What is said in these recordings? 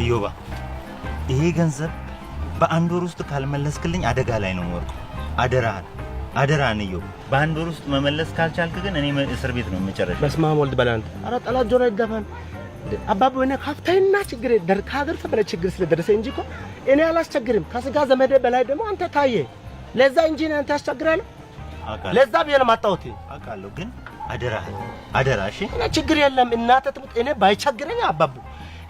ኢዮባ ይሄ ገንዘብ በአንድ ወር ውስጥ ካልመለስክልኝ አደጋ ላይ ነው የምወርቀው። አደራህን ኢዮብ። በአንድ ወር ውስጥ መመለስ ካልቻልክ ግን እኔ እስር ቤት ነው የምጨረሽ። በስመ አብ ወልድ በላንት አረ ጠላት ጆሮ ይገፋል። አባቡ እኔ ካፍታይና ችግር ከሀገር ተበለ ችግር ስለደረሰ እንጂ እኮ እኔ አላስቸግርም። ከስጋ ዘመዴ በላይ ደግሞ አንተ ታየ ለዛ እንጂ አንተ ያስቸግራል። ለዛ ቢሆን ማጣውት አውቃለሁ፣ ግን አደራ እሺ። እኔ ችግር የለም እናተ ትሙት እኔ ባይቸግረኝ አባቡ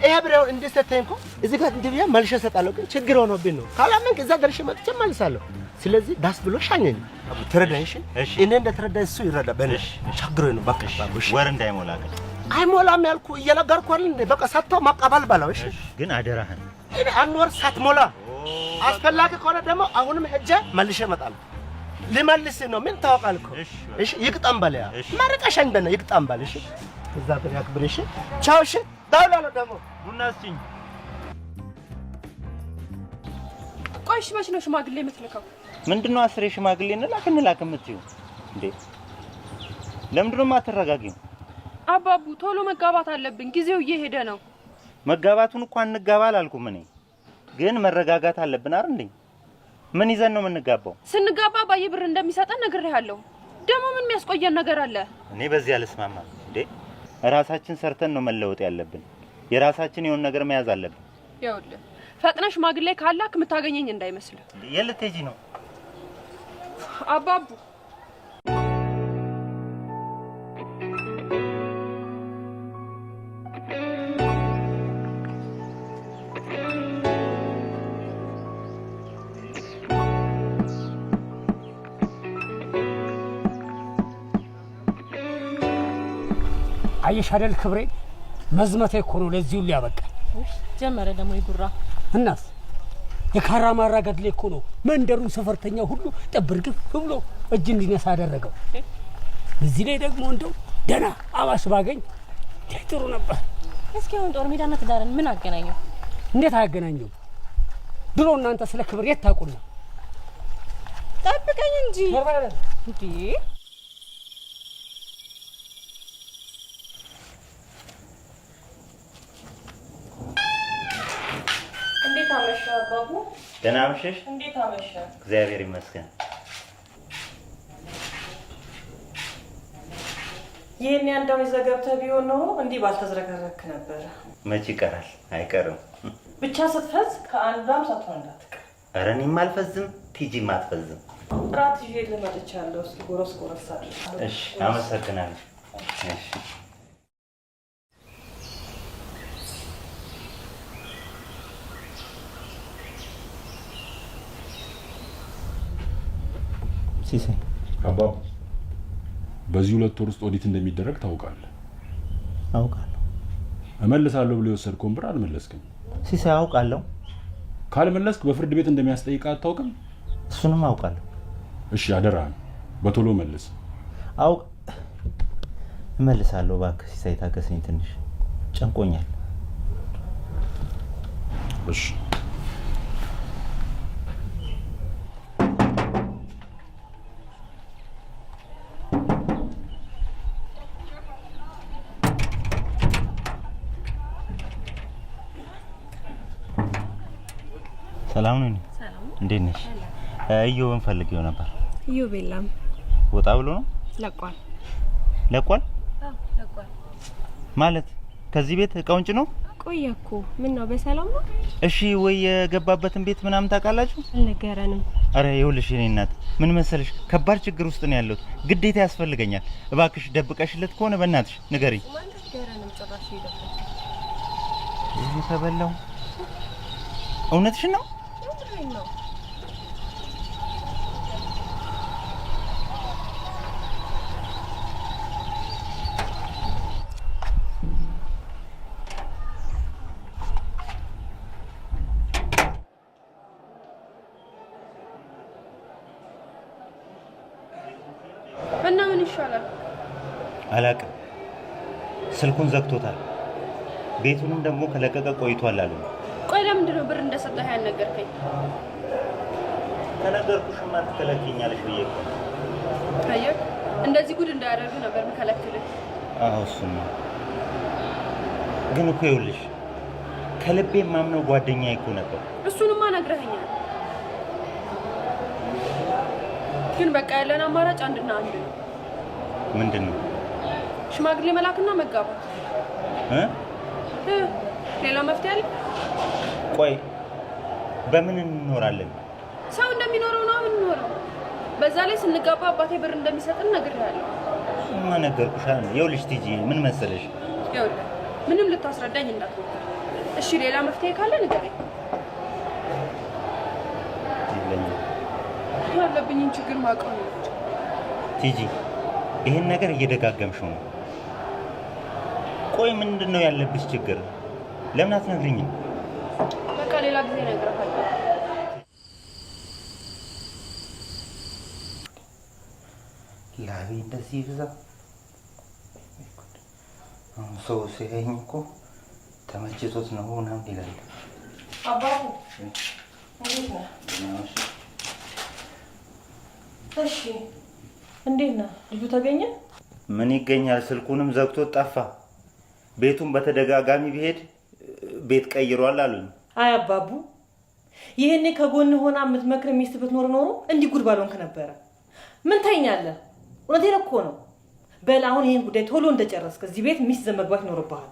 ይሄ ብሬው እንደሰተኝ እኮ እዚህ ጋር እንዲያ መልሼ ሰጣለሁ። ግን ችግር ሆኖብኝ ነው። ካላመንክ እዛ ደርሼ መጥቼ መልሳለሁ። ስለዚህ ዳስ ብሎ ሻኘኝ አቡ ተረዳኝ። እሺ እኔ እንደተረዳኝ እሱ ይረዳ። በነሽ ችግር ነው በቃ አቡ። እሺ ወር እንዳይሞላ ግን አይሞላም ያልኩ እየነገርኩ አይደል እንዴ? በቃ ሰጥተው መቀበል ባለው። እሺ ግን አደራህን እኔ አንድ ወር ሳትሞላ አስፈላጊ ከሆነ ደግሞ አሁንም ሄጄ መልሼ እመጣለሁ። ልመልስ ነው ምን ታውቃለህ እኮ። እሺ ይቅጣም ባለ ያ ማረቀሻኝ በነ ይቅጣም ባለ። እሺ እዛ ብር ያክብር። እሺ ቻው። እሺ ዳውላሎ ደግሞ ቡና እስኪኝ። ቆይሽ መች ነው ሽማግሌ የምትልከው? ምንድነው አስሬ ሽማግሌ እንላክ የምትይው እንዴ? ለምንድነው ማትረጋጊው? አባቡ ቶሎ መጋባት አለብን፣ ጊዜው እየሄደ ነው። መጋባቱን እንኳን እንጋባ አላልኩም እኔ፣ ግን መረጋጋት አለብን አይደል እንዴ? ምን ይዘን ነው የምንጋባው? ስንጋባ ባየ ብር እንደሚሰጠን ነግሬሃለሁ። ደግሞ ምን የሚያስቆየን ነገር አለ? እኔ በዚህ አልስማማም እንዴ። ራሳችን ሰርተን ነው መለወጥ ያለብን። የራሳችን የሆነ ነገር መያዝ አለብን። ይኸውልህ ፈጥነሽ ሽማግሌ ካላክ የምታገኘኝ እንዳይመስልህ። የልትሄጂ ነው አባቡ? አየሽ አይደል ክብሬ መዝመቴ እኮ ነው ለዚህ ሁሉ ያበቃኝ። ጀመረ ደግሞ ይጉራ እናስ የካራማራ ገድሌ እኮ ነው መንደሩን ሰፈርተኛ ሁሉ ጠብርግፍ ብሎ እጅ እንዲነሳ አደረገው። እዚህ ላይ ደግሞ እንደው ደና አባሽ ባገኝ ጥሩ ነበር። እስኪ አሁን ጦር ሜዳና ትዳርን ምን አገናኘው? እንዴት አያገናኘው? ድሮ እናንተ ስለ ክብር የት ታውቁና? ጠብቀኝ እንጂ እንዴ። እንዴት አመሻ አባቡ? ደህና አመሸሽ? እንዴት አመሻ? እግዚአብሔር ይመስገን። ይሄን ያንዳው ይዘገብተ ቢሆን ነው እንዲህ ባልተዝረከረክ ነበር። መቼ ይቀራል? አይቀርም። ብቻ ስትፈዝ ከአንዷም ሳትሆን እንዳትቀር። ኧረ እኔም አልፈዝም፣ ቲጂም አትፈዝም። ራት ይዤ ልመጥቻለሁ። እስኪ ጎረስ አይደል? እሺ አመሰግናለሁ። እሺ ሲሳይ አባባ በዚህ 2 ወር ውስጥ ኦዲት እንደሚደረግ ታውቃለህ? አውቃለሁ። እመልሳለሁ ብሎ የወሰድከውን ብር አልመለስክም። ሲሳይ አውቃለሁ። ካልመለስክ በፍርድ ቤት እንደሚያስጠይቅ አታውቅም? እሱንም አውቃለሁ። እሺ አደራህን በቶሎ መልስ። እመልሳለሁ። እባክህ ሲሳይ ታገሰኝ፣ ትንሽ ጨንቆኛል። እሺ ሰላም ነኝ። እንዴት ነሽ? ኢዮብን ፈልጌው ነበር። ኢዮብ የለም። ወጣ ብሎ ነው? ለቋል። ለቋል? አዎ ለቋል። ማለት ከዚህ ቤት እቃውን ጭኖ ቆየ እኮ። ምን ነው በሰላም ነው? እሺ ወይ የገባበትን ቤት ምናምን ታውቃላችሁ? አልነገረንም። አረ ይኸውልሽ የኔ እናት ምን መሰለሽ ከባድ ችግር ውስጥ ነው ያለሁት። ግዴታ ያስፈልገኛል። እባክሽ ደብቀሽለት ከሆነ በእናትሽ ንገሪኝ። አልነገረንም ጭራሽ ይደብቅ። እዚህ ተበላው። እውነትሽን ነው? ነው እና ምን ይሻላል? አላውቅም። ስልኩን ዘግቶታል። ቤቱንም ደግሞ ከለቀቀ ቆይቷል አሉ። ቆይ ለምንድን ነው ብር እንደሰጠህ ያልነገርከኝ? ከነገርኩሽማ ትከለክኛለሽ ብዬ እኮ። አየህ እንደዚህ ጉድ እንዳያደርግ ነበር የምከለክልህ። አዎ እሱማ ግን እኮ ይኸውልሽ ከልቤ የማምነው ጓደኛዬ እኮ ነበር። እሱንማ ነግረኸኛል። ግን በቃ ያለን አማራጭ አንድና አንድ ነው። ምንድን ነው? ሽማግሌ መላክና መጋባት። ሌላ መፍትሄ አለ? ቆይ በምን እንኖራለን? ሰው እንደሚኖረው ነው የምንኖረው። በዛ ላይ ስንጋባ አባቴ ብር እንደሚሰጥን ነግሬሃለሁ። እማ ነገርኩሽ አይደል? ይኸውልሽ ቲጂ ምን መሰለሽ፣ ይኸውልህ ምንም ልታስረዳኝ እንዳትሞክር እሺ? ሌላ መፍትሄ ካለ ንገረኝ። ያለብኝን ችግር ማውቀው ነው። ቲጂ ይሄን ነገር እየደጋገምሽው ነው። ቆይ ምንድን ነው ያለብሽ ችግር? ለምን አትነግሪኝም? በቃ ሌላ ጊዜ እነግርሃለሁ። ላቤ እንደዚህ ይብዛ። አሁን ሰው ሲያየኝ እኮ ተመችቶት ነው ምናምን ይላል። አባቱ እንዴት ነህ? እሺ እንዴት ነህ? ልጁ ተገኘ? ምን ይገኛል? ስልኩንም ዘግቶት ጠፋ። ቤቱን በተደጋጋሚ ቢሄድ ቤት ቀይሯል አሉኝ። አይ አባቡ፣ ይሄኔ ከጎን ሆና የምትመክር ሚስት ብትኖር ኖሮ እንዲህ ጉድ ባልሆንክ ነበረ። ምን ታይኛለህ? እውነቴን እኮ ነው። በል አሁን ይሄን ጉዳይ ቶሎ እንደጨረስክ እዚህ ቤት ሚስት ይዘህ መግባት ይኖርብሃል።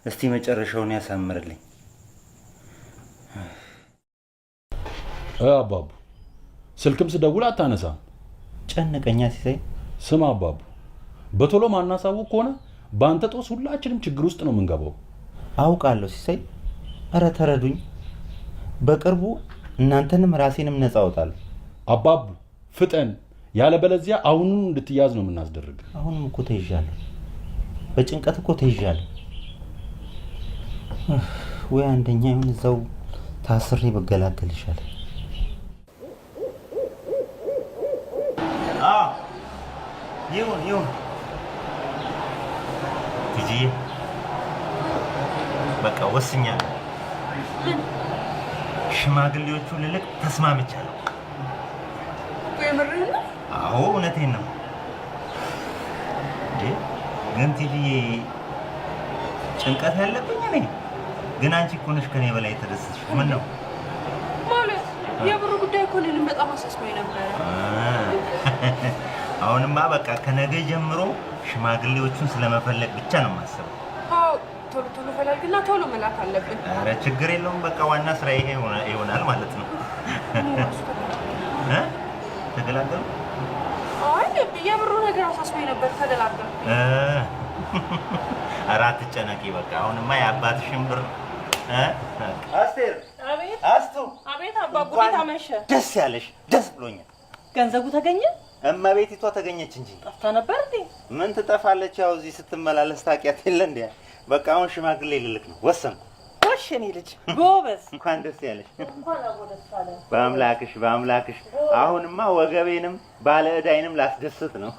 እስቲ መጨረሻውን ያሳምርልኝ። አባቡ ስልክም ስደውል አታነሳም። ጨነቀኛ ሲሳይ። ስማ አባቡ፣ በቶሎ ማናሳውቅ ከሆነ በአንተ ጦስ ሁላችንም ችግር ውስጥ ነው የምንገባው። አውቃለሁ ሲሳይ። ኧረ ተረዱኝ። በቅርቡ እናንተንም ራሴንም ነፃ አወጣለሁ። አባቡ ፍጠን፣ ያለበለዚያ አሁኑን እንድትያዝ ነው የምናስደርግ። አሁንም እኮ ተይዣለሁ፣ በጭንቀት እኮ ተይዣለሁ። ወይ አንደኛ ይሁን እዛው ታስሬ በገላገል ይሻላል። ይሁን ቲጂዬ፣ በቃ ወስኛለሁ። ሽማግሌዎቹ ልልክ ተስማምቻለሁ። የምርህን ነው? አዎ እውነቴን ነው። ግን ቲጂዬ ጭንቀት ያለብኝ እኔ ግን አንቺ እኮ ነሽ ከኔ በላይ የተደሰትሽ። ምን ነው ማለት? የብሩ ጉዳይ እኮ እኔንም በጣም አሳስቦኝ ነበረ። አሁንማ በቃ ከነገ ጀምሮ ሽማግሌዎቹን ስለመፈለግ ብቻ ነው የማስበው። አዎ ቶሎ ቶሎ ፈላልግና ቶሎ መላክ አለብን። ኧረ ችግር የለውም። በቃ ዋና ስራ ይሄ ይሆናል ማለት ነው። ተገላገሉ? አይ የብሩ ነገር አሳስቦኝ ነበር። ተገላገሉ። ኧረ አትጨነቂ። በቃ አሁንማ የአባትሽን ብር አስቴር። አቤት። አስቱ። አቤት አባቡ፣ እንዴት አመሸ? ደስ ያለሽ? ደስ ብሎኛል። ገንዘቡ ተገኘ? እመቤቲቷ ተገኘች እንጂ ጠፍታ ነበር እንዴ? ምን ትጠፋለች? ያው እዚህ ስትመላለስ ታውቂያት የለ እንዴ? በቃ አሁን ሽማግሌ ልልክ ነው፣ ወሰንኩ። ጎሽ የኔ ልጅ ጎበዝ። እንኳን ደስ ያለሽ። እንኳን አወደስ አለ። በአምላክሽ። አሁንማ ወገቤንም ባለ ዕዳይንም ላስደስት ነው።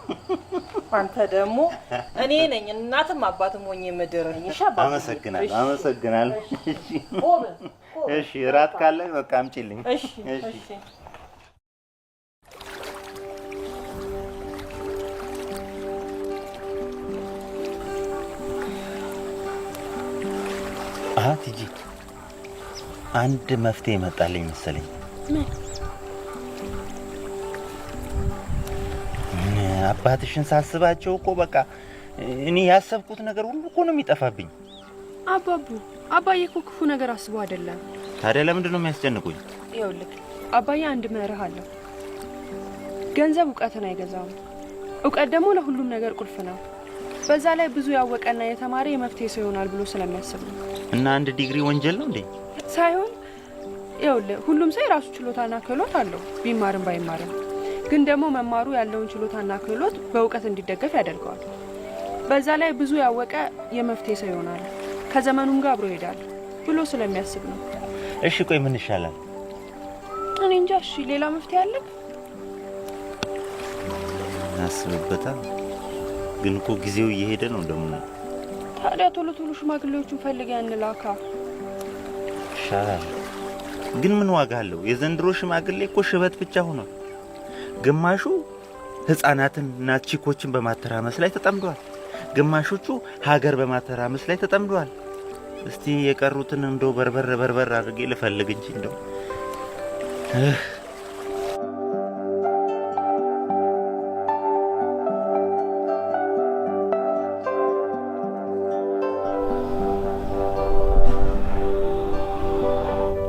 አንተ ደግሞ እኔ ነኝ እናትም አባትም ሆኜ ምድር። አመሰግናለሁ። እሺ እራት ካለ በቃ አምጪልኝ። እሺ። ቲጂ አንድ መፍትሄ መጣልኝ መሰለኝ። አባትሽን ሳስባቸው እኮ በቃ እኔ ያሰብኩት ነገር ሁሉ እኮ ነው የሚጠፋብኝ። አባቡ አባዬ እኮ ክፉ ነገር አስቦ አይደለም። ታዲያ ለምንድን ነው የሚያስጨንቁኝ? ይኸውልህ አባዬ አንድ መርህ አለው። ገንዘብ እውቀትን አይገዛውም። እውቀት ደግሞ ለሁሉም ነገር ቁልፍ ነው። በዛ ላይ ብዙ ያወቀና የተማረ የመፍትሄ ሰው ይሆናል ብሎ ስለሚያስብ ነው። እና አንድ ዲግሪ ወንጀል ነው እንዴ? ሳይሆን ይኸውልህ ሁሉም ሰው የራሱ ችሎታና ክህሎት አለው፣ ቢማርም ባይማርም። ግን ደግሞ መማሩ ያለውን ችሎታና ክህሎት በእውቀት እንዲደገፍ ያደርገዋል። በዛ ላይ ብዙ ያወቀ የመፍትሄ ሰው ይሆናል፣ ከዘመኑም ጋር አብሮ ይሄዳል ብሎ ስለሚያስብ ነው። እሺ ቆይ ምን ይሻላል? እኔ እንጃ። እሺ ሌላ መፍትሄ አለ? እናስብበታል። ግን እኮ ጊዜው እየሄደ ነው ደግሞ። ታዲያ ቶሎ ቶሎ ሽማግሌዎቹን ፈልገን እንላካ ይሻላል። ግን ምን ዋጋ አለው? የዘንድሮ ሽማግሌ እኮ ሽበት ብቻ ሆኗል። ግማሹ ህፃናትና ቺኮችን በማተራመስ ላይ ተጠምዷል፣ ግማሾቹ ሀገር በማተራመስ ላይ ተጠምዷል። እስቲ የቀሩትን እንደው በርበር አድርጌ ልፈልግ እንጂ እንደው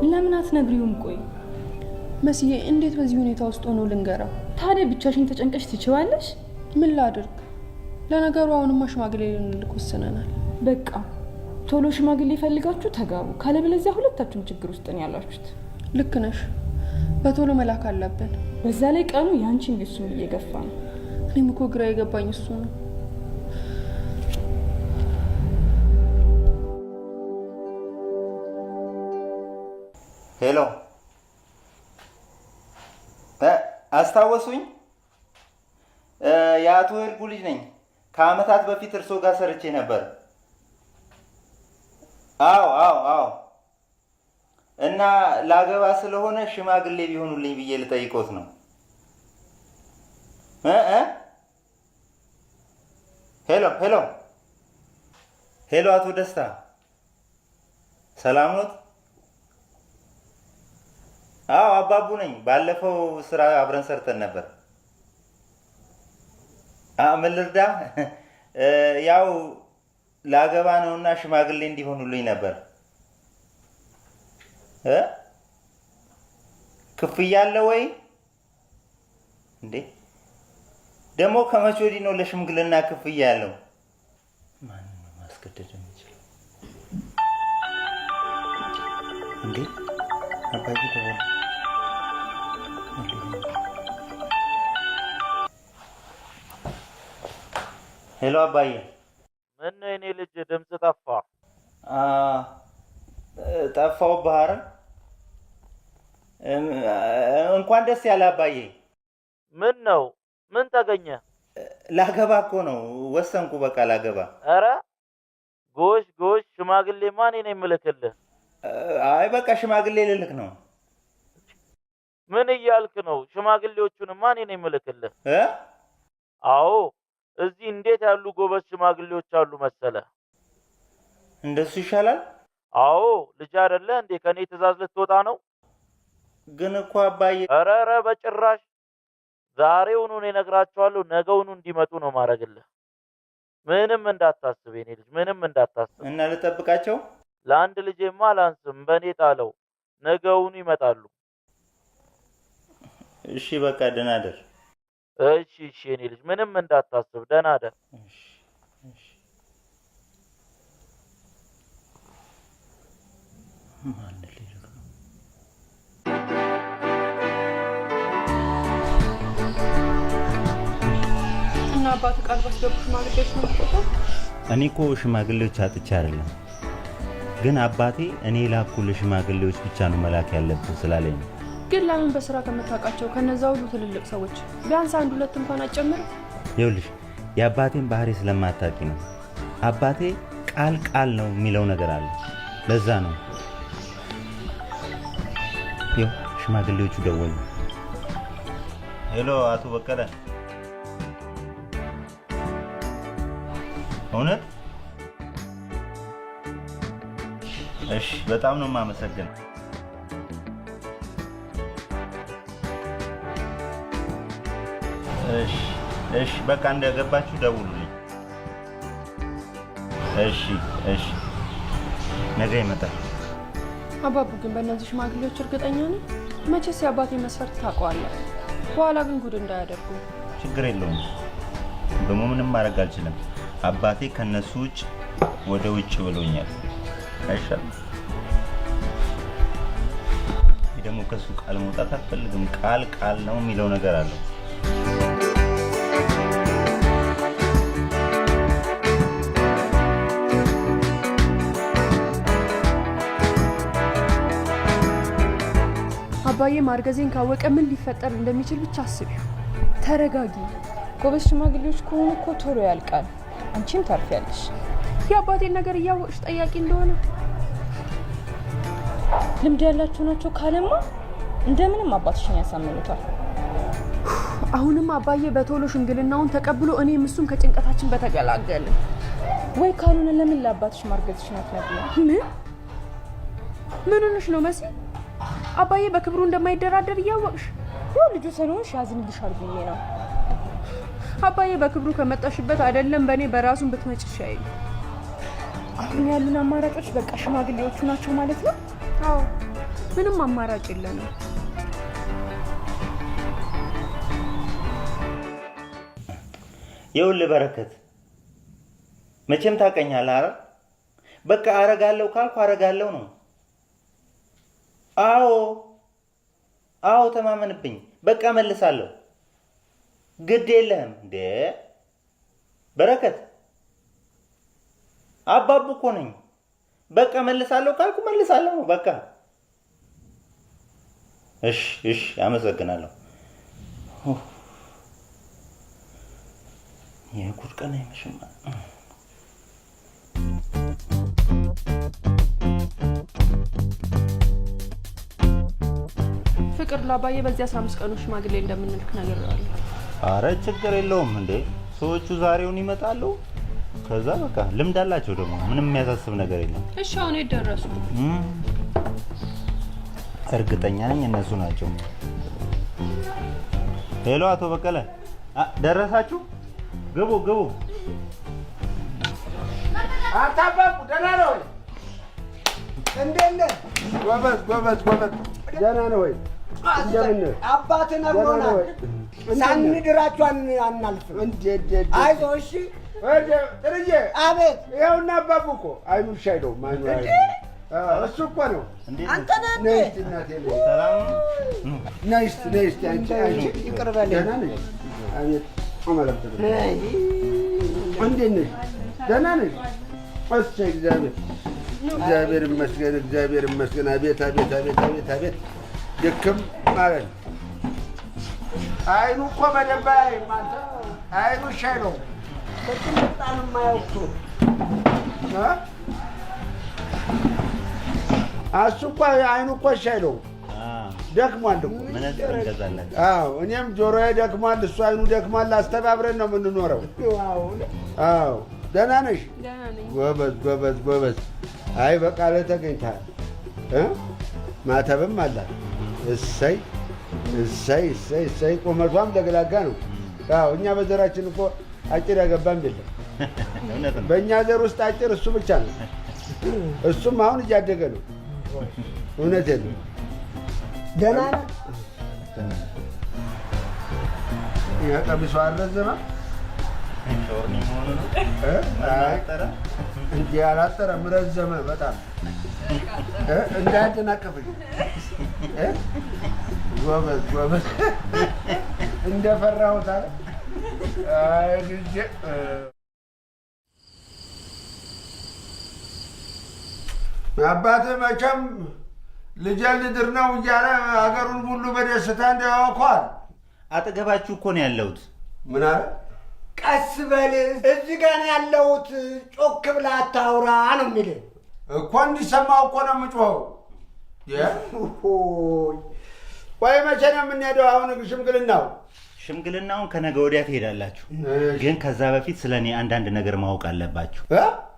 ለምን አትነግሪውም? ቆይ መስዬ እንዴት በዚህ ሁኔታ ውስጥ ሆኖ ልንገራው? ታዲያ ብቻሽን ተጨንቀሽ ትችዋለሽ? ምን ላድርግ? ለነገሩ አሁንማ ሽማግሌ ልንልክ ወስነናል። በቃ ቶሎ ሽማግሌ ፈልጋችሁ ተጋቡ፣ ካለበለዚያ ሁለታችሁም ችግር ውስጥ ነው ያላችሁት። ልክ ነሽ። በቶሎ መላክ አለብን። በዛ ላይ ቀኑ ያንቺን ቢሱም እየገፋ ነው። እኔም እኮ ግራ የገባኝ እሱ ነው። ሄሎ፣ አስታወሱኝ? የአቶ ይርጉ ልጅ ነኝ። ከአመታት በፊት እርሶ ጋር ሰርቼ ነበር። አዎ። እና ላገባ ስለሆነ ሽማግሌ ቢሆኑልኝ ብዬ ልጠይቆት ነው። ሄሎ፣ አቶ ደስታ ሰላም ኖት? አዎ፣ አባቡ ነኝ። ባለፈው ስራ አብረን ሰርተን ነበር። ምን ልርዳ? ያው ላገባ ነውና ሽማግሌ እንዲሆኑልኝ ነበር። ክፍያ አለ ወይ እንዴ? ደግሞ ከመቼ ወዲህ ነው ለሽምግልና ክፍያ ያለው? ማንን ነው ማስገደድ የሚችለው እንዴ? አባዬ ደወለ። ሄሎ አባዬ። ምን ነው የኔ ልጅ ድምጽ ጠፋ? ጠፋው ባህር። እንኳን ደስ ያለ አባዬ። ምን ነው? ምን ተገኘ? ላገባ እኮ ነው፣ ወሰንኩ በቃ ላገባ። ኧረ ጎሽ፣ ሽማግሌ ማን ነው የምልክልህ? አይ በቃ ሽማግሌ ልልክ ነው። ምን እያልክ ነው? ሽማግሌዎቹን ማን ነው የምልክልህ? አዎ እዚህ እንዴት ያሉ ጎበዝ ሽማግሌዎች አሉ መሰለ። እንደሱ ይሻላል። አዎ ልጅ አይደለ እንዴ? ከኔ ትእዛዝ ልትወጣ ነው? ግን እኮ አባዬ። ኧረ በጭራሽ። ዛሬውኑ እኔ እነግራቸዋለሁ፣ ነገውኑ እንዲመጡ ነው ማድረግልህ። ምንም እንዳታስብ የኔ ልጅ፣ ምንም እንዳታስብ። እና ልጠብቃቸው? ለአንድ ልጄማ አላንስም፣ በእኔ ጣለው። ነገውኑ ይመጣሉ። እሺ በቃ ደህና ደር። እሺ የኔ ልጅ ምንም እንዳታስብ፣ ደህና ደር። ማን ሊልክ ነው? እና አባት ቃል ባስገቡ ሽማግሌዎች ነው የምትቆጣው? እኔ እኮ ሽማግሌዎች አጥቼ አይደለም፣ ግን አባቴ እኔ ላኩልህ ሽማግሌዎች ብቻ ነው መላክ ያለብህ ስላለኝ ነው። ግን ለምን በስራ ከምታውቃቸው ከነዛ ሁሉ ትልልቅ ሰዎች ቢያንስ አንድ ሁለት እንኳን አጨምር? ይኸውልሽ የአባቴን ባህሪ ስለማታውቂ ነው። አባቴ ቃል ነው የሚለው ነገር አለ። ለዛ ነው። ይኸው ሽማግሌዎቹ ደወሉ። ሄሎ አቶ በቀለ። እውነት? እሺ በጣም ነው የማመሰግነው። እሺ በቃ እንደገባችሁ ደውሉልኝ። እሺ ነገ ይመጣል። አባቡ ግን በእነዚህ ሽማግሌዎች እርግጠኛ ነኝ? መቼስ የአባቴ መስፈርት ታውቀዋለህ። በኋላ ግን ጉድ እንዳያደርጉ። ችግር የለውም። ደግሞ ምንም ማድረግ አልችልም። አባቴ ከነሱ ውጭ ወደ ውጭ ብሎኛል። አይሻልም? ደግሞ ከሱ ቃል መውጣት አልፈልግም። ቃል ነው የሚለው ነገር አለው። አባዬ ማርገዜን ካወቀ ምን ሊፈጠር እንደሚችል ብቻ አስቢው። ተረጋጊ። ጎበዝ ሽማግሌዎች ከሆኑ እኮ ቶሎ ያልቃል። አንቺም ታርፊያለሽ። የአባቴን ነገር እያወቅሽ ጠያቂ እንደሆነ ልምድ ያላቸው ናቸው ካለማ እንደምንም አባትሽን ያሳምኑታል። አሁንም አባዬ በቶሎ ሽምግልናውን ተቀብሎ እኔም እሱም ከጭንቀታችን በተገላገልን። ወይ ካልሆነ ለምን ለአባትሽ ማርገዝሽ ናት ነበር? ምን ሆነሽ ነው መሲ? አባዬ በክብሩ እንደማይደራደር እያወቅሽ ያው ልጁ ስለሆንሽ ያዝንልሻል ብዬ ነው። አባዬ በክብሩ ከመጣሽበት አይደለም በእኔ በራሱን ብትመጪ ይሻል። አሁን ያሉን አማራጮች በቃ ሽማግሌዎቹ ናቸው ማለት ነው? አዎ ምንም አማራጭ የለንም። ይኸውልህ በረከት መቼም ታውቀኛለህ አይደል? በቃ አረጋለሁ ካልኩ አረጋለሁ ነው። አዎ ተማመንብኝ። በቃ መልሳለሁ። ግድ የለህም እንዴ በረከት። አባቡ እኮ ነኝ። በቃ መልሳለሁ ካልኩ መልሳለሁ ነው በቃ። እሺ አመሰግናለሁ። የጉድ ቀን አይመሽም። ፍቅር ላባዬ በዚህ 15 ቀኑ ሽማግሌ እንደምንልክ ነገር አለ። አረ ችግር የለውም እንዴ ሰዎቹ ዛሬውን ይመጣሉ። ከዛ በቃ ልምድ አላቸው ደግሞ ምንም የሚያሳስብ ነገር የለም። እሺ አሁን ይደረሱ። እርግጠኛ ነኝ እነሱ ናቸው። ሄሎ አቶ በቀለ ደረሳችሁ? ግቡ። አታባቡ ደህና ነው ወይ? እንዴት ነህ? ጎበዝ ደህና ነው ወይ? እንደምን ነህ? አባትህ ነግሮናል። ሳንድራችሁ አናልፍም። አይዞህ እሺ። ጥርዬ አቤት። ይኸውና አባቡ እኮ አይኑን ሻይ ነው ማኑ እሱ እኮ ነው። አንተ ነህ እንዴ? እናቴ ነው። ሰላም ነይ እስቲ አንቺ ይቅር በለኝ። ደህና ነሽ? አቤት አመለክት እንዴት ነሽ? ደህና ነሽ? እሰይ እግዚአብሔር ይመስገን። አቤት ድክም ማለት ነው። አይኑ እኮ በደንብ አያይም። አንተ አይኑ ሻይ ነው። በጣም በጣም የማያውቁ እሱ እኮ አይኑ እኮ ሻይ ነው። ደክሟል እኮ እኔም ጆሮዬ ደክሟል፣ እሱ አይኑ ደክሟል። አስተባብረን ነው የምንኖረው። ደህና ነሽ? ጎበዝ። አይ በቃለ ተገኝተሃል። ማተብም አላት። እሰይ ቁመቷም ለግላጋ ነው። እኛ በዘራችን እኮ አጭር ያገባም የለም። በእኛ ዘር ውስጥ አጭር እሱ ብቻ ነው። እሱም አሁን እያደገ ነው። እውነቴን ነው። ደህና ነህ? ቀሚሷ አልረዘመም እንጂ አላጠረም፣ ረዘመ በጣም እንዳያደናቀፈኝ። ጎበዝ እንደፈራሁት አለ። አይ ልጄ አባትህ መቼም ልጄን ልድር ነው እያለ ሀገሩን ሁሉ በደስታ እንዲያወኳል። አጠገባችሁ እኮ ነው ያለሁት። ምን አለ? ቀስ በል እዚህ ጋር ነው ያለሁት፣ ጮክ ብለህ አታውራ ነው የሚልህ እኮ። እንዲሰማው እኮ ነው የምጮኸው። ቆይ መቼ ነው የምንሄደው? አሁን ሽምግልናውን ከነገ ወዲያ ትሄዳላችሁ። ግን ከዛ በፊት ስለ እኔ አንዳንድ ነገር ማወቅ አለባችሁ።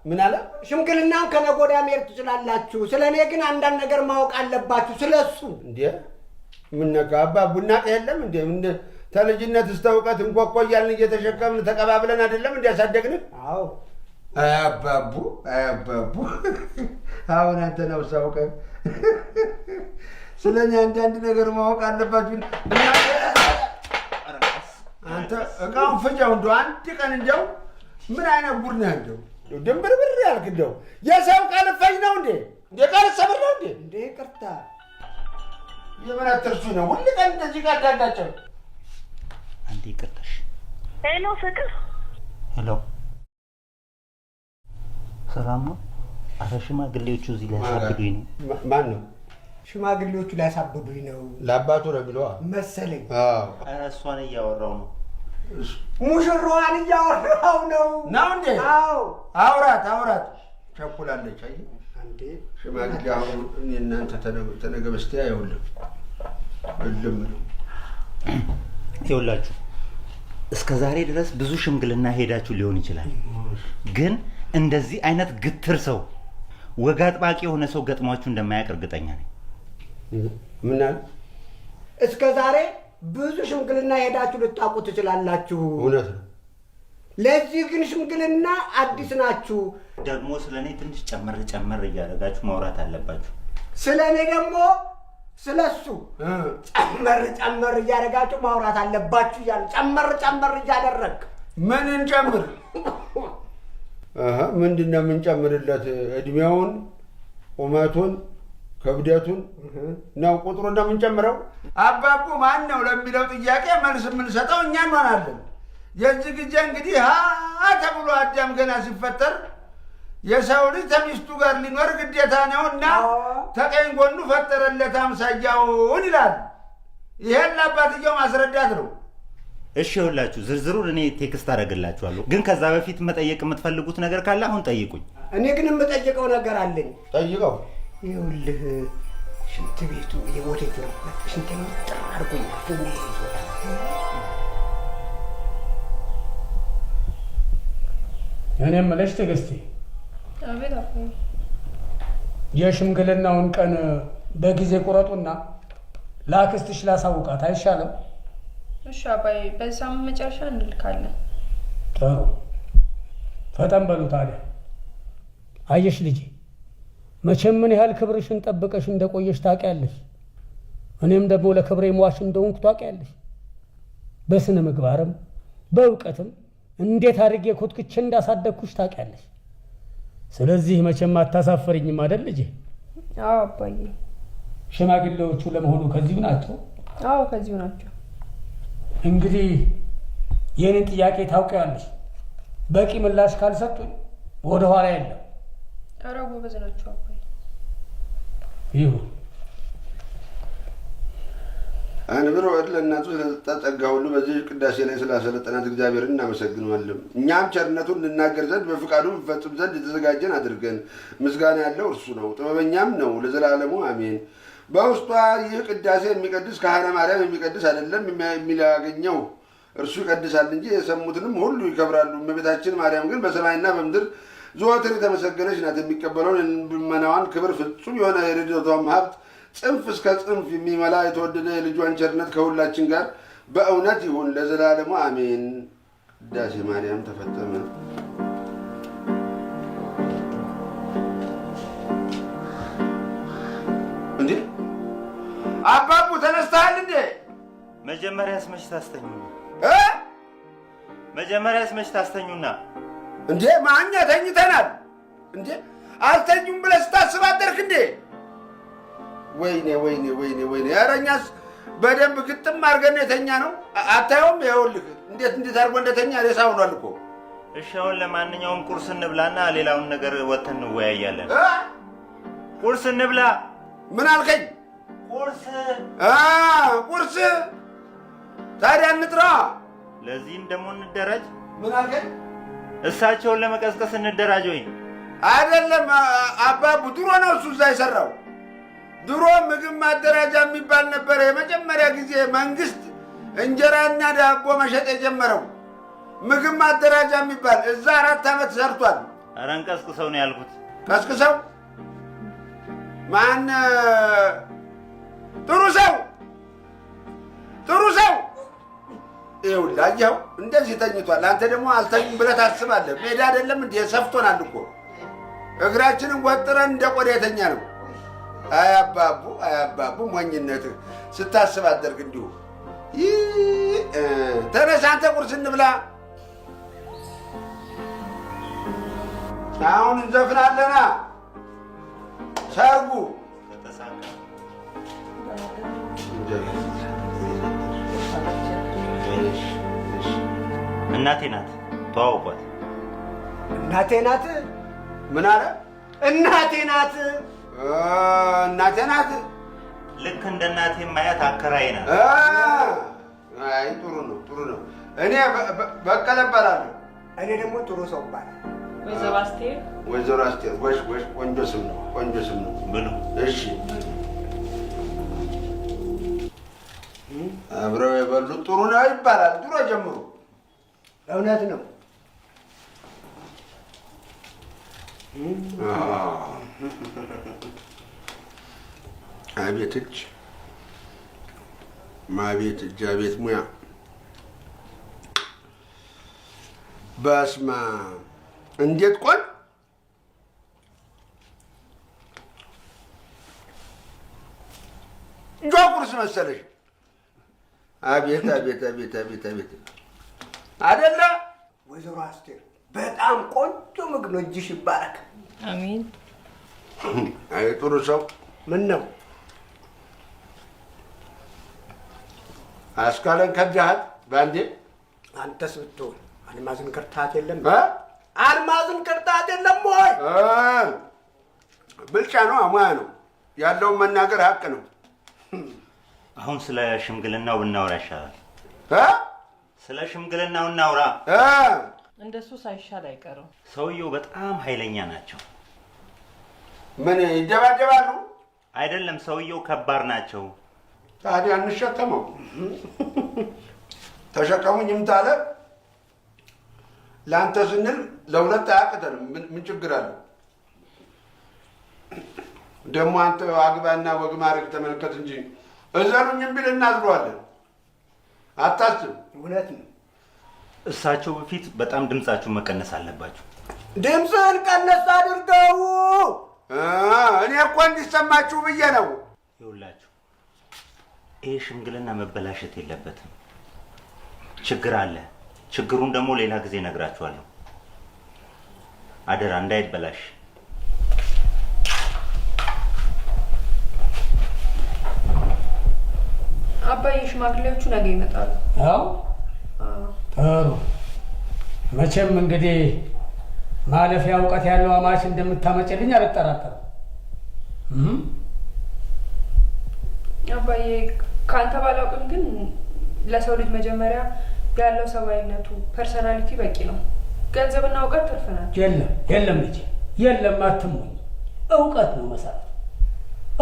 ምን አለ? ሽምግልናውን ከነገ ወዲያ መሄድ ትችላላችሁ፣ ስለ እኔ ግን አንዳንድ ነገር ማወቅ አለባችሁ። ስለ እሱ እንዴ ምን ነካ? አባ ቡና የለም እንዴ? ተልጅነት እስከ እውቀት እንቆቆ እያልን እየተሸከምን ተቀባብለን አይደለም እንዲያሳደግንህ? አዎ። አባቡ አሁን አንተ ነው ሳውቀህ ስለ እኔ አንዳንድ ነገር ማወቅ አለባችሁ። አንተ እቃውን ፍጃው። እንደው አንድ ቀን እንደው ምን አይነት ጉድ ነህ? እንደው ድንብርብር ያልክ እንደው የሰው ቃል ፈጅ ነው እንዴ? ቃል ሰብር ነው እንዴ? እንዴ ይቅርታ የምን አትርሱ ነው ሁሉ ቀን እንደዚህ ጋር ዳዳቸው። አንዴ ይቅርታሽ። ሄሎ ፍቅር። ሄሎ ሰላም ነው? አረ ሽማግሌዎቹ እዚህ ሊያሳብዱኝ ነው። ማን ነው? ሽማግሌዎቹ ሊያሳብዱኝ ነው። ለአባቱ ነው ብለዋ መሰለኝ። አረ እሷን እያወራው ነው። ሙሽራዋን እያወራው ነው እንዴ? አዎ አውራት ቸኩላለች። አይ አንዴ ሽማግሌ አሁን እኔ እናንተ ተነገ በስቲያ ይኸውልህ እልም ነው። ይኸውላችሁ እስከ ዛሬ ድረስ ብዙ ሽምግልና ሄዳችሁ ሊሆን ይችላል። ግን እንደዚህ አይነት ግትር ሰው ወግ አጥባቂ የሆነ ሰው ገጥሟችሁ እንደማያውቅ እርግጠኛ ነኝ። ምን አለ? እስከ ዛሬ ብዙ ሽምግልና ሄዳችሁ ልታውቁ ትችላላችሁ። እውነት ነው። ለዚህ ግን ሽምግልና አዲስ ናችሁ። ደግሞ ስለኔ ትንሽ ጨመር እያደረጋችሁ ማውራት አለባችሁ። ስለኔ ደግሞ ስለሱ ጨመር እያደረጋችሁ ማውራት አለባችሁ። እያለ ጨመር እያደረግ ምን እንጨምር? ምንድን ነው የምንጨምርለት? እድሜውን፣ ቁመቱን፣ ክብደቱን ነው ቁጥሩን ነው የምንጨምረው? አባቡ ማን ነው ለሚለው ጥያቄ መልስ የምንሰጠው እኛ እንሆናለን። የዚህ ጊዜ እንግዲህ ተብሎ አዳም ገና ሲፈጠር የሰው ልጅ ከሚስቱ ጋር ሊኖር ግዴታ ነውና ተቀኝ ጎኑ ፈጠረለት አምሳያውን ይላል። ይሄን ለአባትየው ማስረዳት ነው። እሺ ይኸውላችሁ ዝርዝሩን እኔ ቴክስት አደርግላችኋለሁ። ግን ከዛ በፊት መጠየቅ የምትፈልጉት ነገር ካለ አሁን ጠይቁኝ። እኔ ግን የምጠይቀው ነገር አለኝ። ጠይቀው። ይኸውልህ ሽንት ቤቱ የወዴት ነው? ሽንት ቤቱ ጥራ አድርጎኛል። እኔ የምልሽ ትዕግስቴ፣ አቤት አባዬ። የሽምግልናውን ቀን በጊዜ ቁረጡና ለአክስትሽ ላሳውቃት አይሻልም? እሺ አባዬ፣ በዚህ ሳምንት መጨረሻ እንልካለን። ጥሩ፣ ፈጠን በሉ ታዲያ። አየሽ ልጄ፣ መቼም ምን ያህል ክብርሽን ጠብቀሽ እንደቆየሽ ታውቂያለሽ። እኔም ደግሞ ለክብሬ ሟች እንደሆንኩ ታውቂያለሽ። በስነ ምግባርም በእውቀትም እንዴት አድርጌ ኮትክቼ እንዳሳደግኩሽ ታውቂያለሽ። ስለዚህ መቼም አታሳፈሪኝም አይደል ልጄ? አዎ አባዬ። ሽማግሌዎቹ ለመሆኑ ከዚሁ ናቸው? አዎ ከዚሁ ናቸው። እንግዲህ የኔን ጥያቄ ታውቂያለሽ። በቂ ምላሽ ካልሰጡኝ ወደ ኋላ የለም። ኧረ ጎበዝ ናቸው አባዬ። ይሁን። አንብሮ ለእናቱ ስለተጠጋ ሁሉ በዚህ ቅዳሴ ላይ ስላሰለጠናት እግዚአብሔርን እናመሰግነዋለን። እኛም ቸርነቱን እንናገር ዘንድ በፍቃዱ እንፈጽም ዘንድ የተዘጋጀን አድርገን። ምስጋና ያለው እርሱ ነው፣ ጥበበኛም ነው ለዘላለሙ አሜን። በውስጧ ይህ ቅዳሴ የሚቀድስ ካህነ ማርያም የሚቀድስ አይደለም፣ የሚያገኘው እርሱ ይቀድሳል እንጂ የሰሙትንም ሁሉ ይከብራሉ። እመቤታችን ማርያም ግን በሰማይና በምድር ዘወትር የተመሰገነች ናት። የሚቀበለውን ልመናዋን ክብር ፍጹም የሆነ የረድኤቷም ሀብት ጽንፍ እስከ ጽንፍ የሚመላ የተወደደ የልጇን ቸርነት ከሁላችን ጋር በእውነት ይሁን ለዘላለሙ አሜን። ቅዳሴ ማርያም ተፈጸመ። እንዴ አባቡ ተነስተሃል እንዴ? መጀመሪያስ መች ታስተኙ? መጀመሪያስ መች ታስተኙና? እንዴ ማኛ ተኝተናል እንዴ? አልተኙም ብለህ ስታስብ አደርክ እንዴ? ወይኔ ወይኔ ወይኔ ወይኔ! ኧረ እኛስ በደንብ ግጥም አድርገን የተኛ ነው። አታየውም? ይኸውልህ እንዴት አድርጎ እንደተኛ ሬሳ ሆኗል እኮ። እሺ አሁን ለማንኛውም ቁርስ እንብላና ሌላውን ነገር ወተን እንወያያለን። ቁርስ እንብላ። ምን አልከኝ? ቁርስ ቁርስ ታዲያ እንጥራ። ለዚህም ደግሞ እንደራጅ። ምን አልከኝ? እሳቸውን ለመቀስቀስ እንደራጅ ወይ? አይደለም አባቡ፣ ድሮ ነው እሱ እዛ የሰራው። ድሮ ምግብ ማደራጃ የሚባል ነበረ። የመጀመሪያ ጊዜ መንግስት እንጀራና ዳቦ መሸጥ የጀመረው ምግብ ማደራጃ የሚባል እዛ 4 ዓመት ሰርቷል። ኧረ እንቀስቅሰው ነው ያልኩት። ቀስቅሰው? ማን? ጥሩ ሰው ይኸውልህ፣ አየኸው እንደዚህ ተኝቷል። አንተ ደግሞ አልተኝም ብለህ ታስባለህ። ሜዳ አይደለም እንዴ? ሰፍቶናል እኮ እግራችንን ወጥረን እንደ ቆዳ የተኛ ነው። አያባቡ ሞኝነትህ ስታስብ አደርግ እንዲሁ። ተነስ አንተ ቁርስ እንብላ። አሁን እንዘፍናለና ሰርጉ እናቴ ናት፣ ተዋውቋት። እናቴ ናት? ምን አለ? እናቴ ናት። እናቴ ናት። ልክ እንደ እናቴ ማያት አከራይ ናት። አይ ጥሩ ነው። እኔ በቀለ እባላለሁ። እኔ ደግሞ ጥሩ ሰው እባላለሁ። ወይዘሮ አስቴር ጎሽ፣ ቆንጆ ስም ነው ብሉ። እሺ አብረው የበሉት ጥሩ ነው ይባላል ድሮ ጀምሮ። እውነት ነው። አቤት እጅ ማቤት እጅ አቤት ሙያ በስማ እንዴት ቆን ጆቁርስ መሰለሽ አቤት አቤት አቤት አቤት አቤት አይደለ ወይዘሮ አስቴር በጣም ቆንጆ ምግብ ነው። እጅሽ ይባረክ። አሜን። አይ ጥሩ ሰው ምን ነው አስካለን ከዳሃት ባንዴ አንተስ ብትሆን አልማዝን ከርታት የለም አልማዝን ከርታት የለም ወይ? ብልጫ ነው አሟያ ነው ያለውን መናገር ሀቅ ነው። አሁን ስለ ሽምግልናው ብናወራ ይሻላል። ስለ ሽምግልናው እናውራ። እንደሱ ሳይሻል አይቀርም። ሰውየው በጣም ኃይለኛ ናቸው። ምን ይደባደባሉ? አይደለም፣ ሰውየው ከባድ ናቸው። ታዲያ እንሸከመው። ተሸከሙኝ እምታለ ለአንተ ስንል ለሁለት አያቅተንም። ምን ችግር አለ? ደግሞ አንተ አግባና ወግ ማድረግ ተመልከት እንጂ እዘኑኝም ቢል እናዝረዋለን። አታስብ። እውነት ነው። እሳቸው በፊት በጣም ድምጻችሁን መቀነስ አለባችሁ። ድምፅህን ቀነስ አድርገው። እኔ እኮ እንዲሰማችሁ ብዬ ነው። ይኸውላችሁ ይሄ ሽምግልና መበላሸት የለበትም። ችግር አለ። ችግሩን ደግሞ ሌላ ጊዜ እነግራችኋለሁ። አደራ እንዳይበላሽ። አባዬ ሽማግሌዎቹ ነገ ይመጣሉ። አዎ ጥሩ። መቼም እንግዲህ ማለፊያ እውቀት ያለው አማች እንደምታመጭልኝ አልጠራጠርም። አባዬ ካንተ ባላውቅም ግን ለሰው ልጅ መጀመሪያ ያለው ሰብአዊነቱ ፐርሰናሊቲ በቂ ነው። ገንዘብና እውቀት ትርፍ ናቸው። የለም ልጅ የለም፣ አትሙኝ። እውቀት ነው መሰረት።